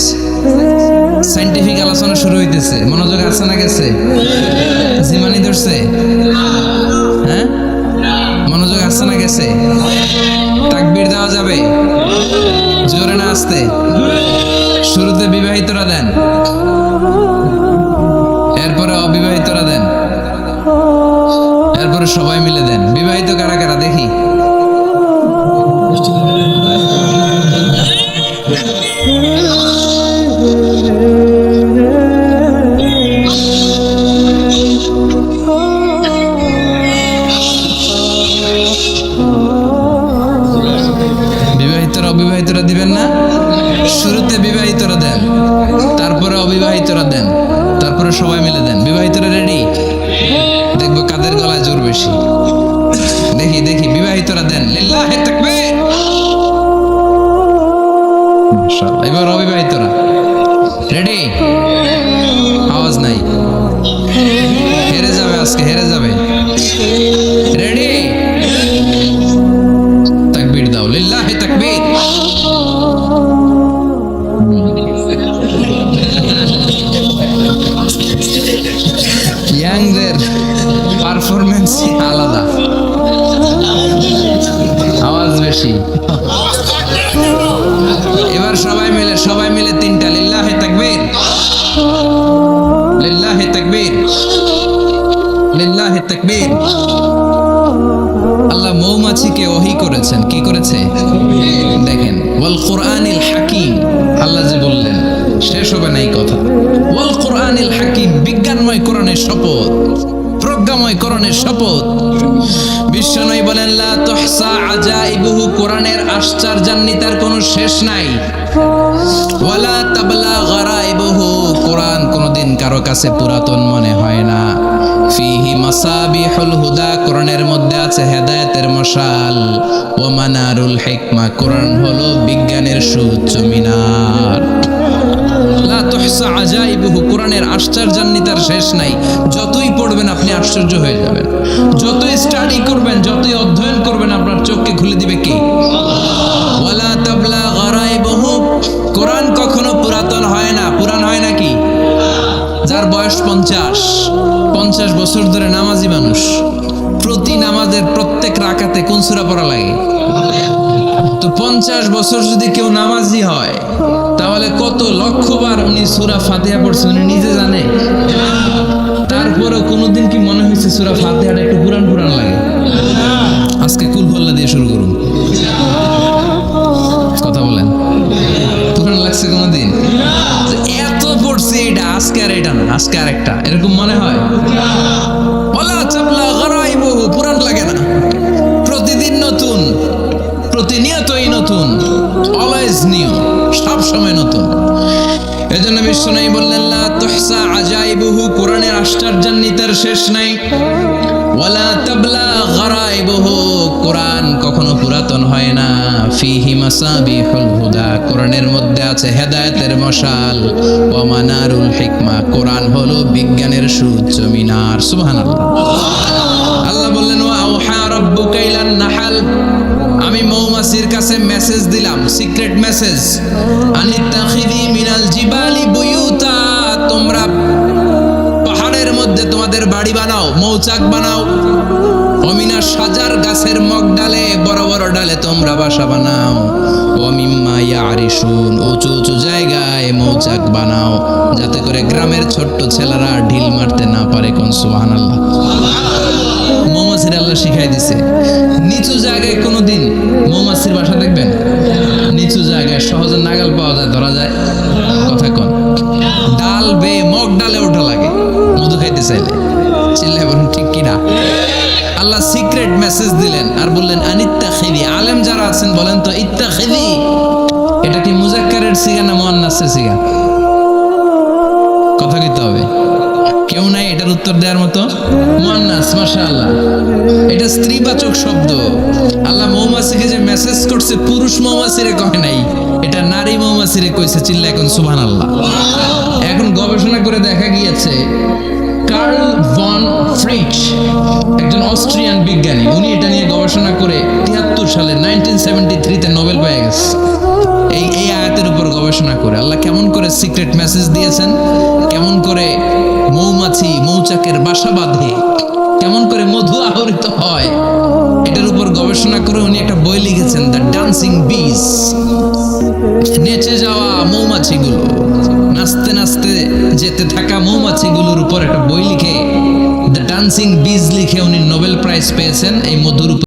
সায়েন্টিফিক আলোচনা শুরু হইতেছে, মনোযোগ আছে না গেছে? জিমানি ধরছে? হ্যাঁ, মনোযোগ আছে না গেছে? তাকবীর দেওয়া যাবে? জোরে না আসতে? শুরুতে বিবাহিতরা দেন, এরপরে অবিবাহিতরা দেন, এরপরে সবাই মিলে দেন। বিবাহিত কারা কারা দেখি? বিবাহিতরা অবিবাহিতরা দিবেন না? শুরুতে বিবাহিতরা দেন, তারপরে অবিবাহিতরা দেন, তারপরে সবাই মিলে দেন। বিবাহিতরা রেডি? দেখবো কাদের গলায় জোর বেশি। দেখি দেখি, বিবাহিতরা দেন। লিল্লাহি তাকবীর। মাশাআল্লাহ। এবার অবিবাহিতরা রেডি? আওয়াজ নাই, হেরে যাবে আজকে, হেরে যাবে। রেডি? তাকবীর দাও। লিল্লাহি তাকবীর। ইয়াংদের পারফরমেন্স আলাদা, আওয়াজ বেশি। এবার সবাই মিলে তিনটা। লিল্লাহি তাকবীর, লিল্লাহি তাকবীর, লিল্লাহি তাকবীর। আল্লাহ মৌমাছিকে ওহী করেছেন। কি করেছে দেখেন। ওয়াল কুরআনিল হাকিম, আল্লাহ যে বললেন শেষ হবে না এই কথা। ওয়াল কুরআনিল হাকিম, বিজ্ঞানময় কোরআনের শপথ, প্রজ্ঞাময় কোরআনের শপথ। বিশ্বনবী বলেন লা তুহসা আজাইবুহু, কোরআনের আশ্চর্যান্বিতার কোনো শেষ নাই। ওয়ালা তাবলা গারাইবুহু, কোরআন কোনোদিন কারো কাছে পুরাতন মনে হয় না। ফিহি মাসাবিহুল হুদা, কোরআনের মধ্যে আছে হেদায়েতের মশাল। ওয়া মানারুল হিকমা, কোরআন হলো বিজ্ঞানের সুউচ্চ মিনার। লা তুহসা আজাইবুহু, কোরআনের আশ্চর্যান্বিতার শেষ নাই। যতই পড়বেন আপনি আশ্চর্য হয়ে যাবেন, যতই স্টাডি করবেন, যতই অধ্যয়ন করবেন, আপনার চোখকে খুলে দিবে কে? ওয়ালা তাবলা গারাইবুহু, কোরআন কখনো পুরাতন হয় না। পুরান হয় নাকি? যার বয়স 50 বছর ধরে নামাজি মানুষ, প্রতি নামাজের প্রত্যেক রাকাতে কোন সূরা পড়া লাগে? তো 50 বছর যদি কেউ নামাজি হয়, তাহলে কত লক্ষবার উনি সূরা ফাতিহা পড়ছেন উনি নিজে জানে। তারপরেও কোনোদিন কি মনে হয়েছে সূরা ফাতিহাটা একটু পুরান পুরান লাগে? আজকে কুল হল্লা দিয়ে শুরু করুন। কথা বলেন, পুরান লাগছে কোনোদিন? এত পড়ছি এটা, আজকে আর এটা না, আজকে আর একটা, এরকম মনে হয়? শেষ নাই। ওয়ালা তাবলা গারাইবুহু, কোরআন কখনো পুরাতন হয় না। ফিহি মাসাবিহুল হুদা, কোরআনের মধ্যে আছে হেদায়েতের মশাল। ওয়া মানারুল হিকমা, কোরআন হলো বিজ্ঞানের সুউচ্চ মিনার। সুবহানাল্লাহ। আল্লাহ বললেন ওয়া আওহা রাব্বুকা ইলান নাহাল, আমি মৌমাছির কাছে মেসেজ দিলাম, সিক্রেট মেসেজ। আনিত্তাখিযি মিনাল জিবালি বুয়ুতা, তোমরা পাহাড়ের মধ্যে তোমাদের বাড়ি বানাও, মৌচাক বানাও। অমিনা সাজার, গাছের মগ ডালে, বড় বড় ডালে তোমরা বাসা বানাও। ওমিম্মা ইয়ারিশুন, উঁচু উঁচু জায়গায় মৌচাক বানাও, যাতে করে গ্রামের ছোট্ট ছেলেরা ঢিল মারতে না পারে। কোন সুবহানাল্লাহ। মৌমাছির আল্লাহ শিখাই দিছে। নিচু জায়গায় কোনোদিন মৌমাছির বাসা দেখবেন? নিচু জায়গায় সহজে নাগাল পাওয়া যায়, ধরা যায়। কথা কন। ডাল বেয়ে মগ ডালে ওঠা লাগে মধু খাইতে চাইলে। চিল্লায় বলুন ঠিক কিনা? আল্লাহ সিক্রেট মেসেজ দিলেন আর বললেন আনিত্তাখিযি। আলেম যারা আছেন বলেন তো, ইত্তাখিযি এটা কি মুজাক্কারের সিগা না মুআন্নাসের সিগা? কথা কইতে হবে। কেউ নাই এটার উত্তর দেওয়ার মতো? মুআন্নাস। মাশাআল্লাহ, এটা স্ত্রীবাচক শব্দ। আল্লাহ মৌমাছিকে যে মেসেজ করছে পুরুষ মৌমাছিরে কয় নাই, এটা নারী মৌমাছিরে কইছে। চিল্লা এখন সুবহানাল্লাহ। এখন গবেষণা করে দেখা গিয়েছে কার্ল ভন ফ্রিচ, একজন অস্ট্রিয়ান বিজ্ঞানী, উনি এটা নিয়ে গবেষণা করে 73 সালে 1973-তে নোবেল পেয়ে গেছে। এই আয়াতের উপর গবেষণা করে আল্লাহ কেমন করে সিক্রেট মেসেজ দিয়েছেন, কেমন করে মৌমাছি মৌচাকের বাসা বাঁধে, কেমন করে মধু আহরিত হয়, এটার উপর গবেষণা করে উনি একটা বই লিখেছেন, দ্য ডান্সিং বিজ। নেচে যাওয়া মৌমাছিগুলো, নাচতে নাচতে যেতে থাকা মৌমাছিগুলোর উপর একটা বই লিখে, দ্য ডান্সিং বিজ লিখে উনি নোবেল প্রাইজ পেয়েছেন এই মধুর উপর।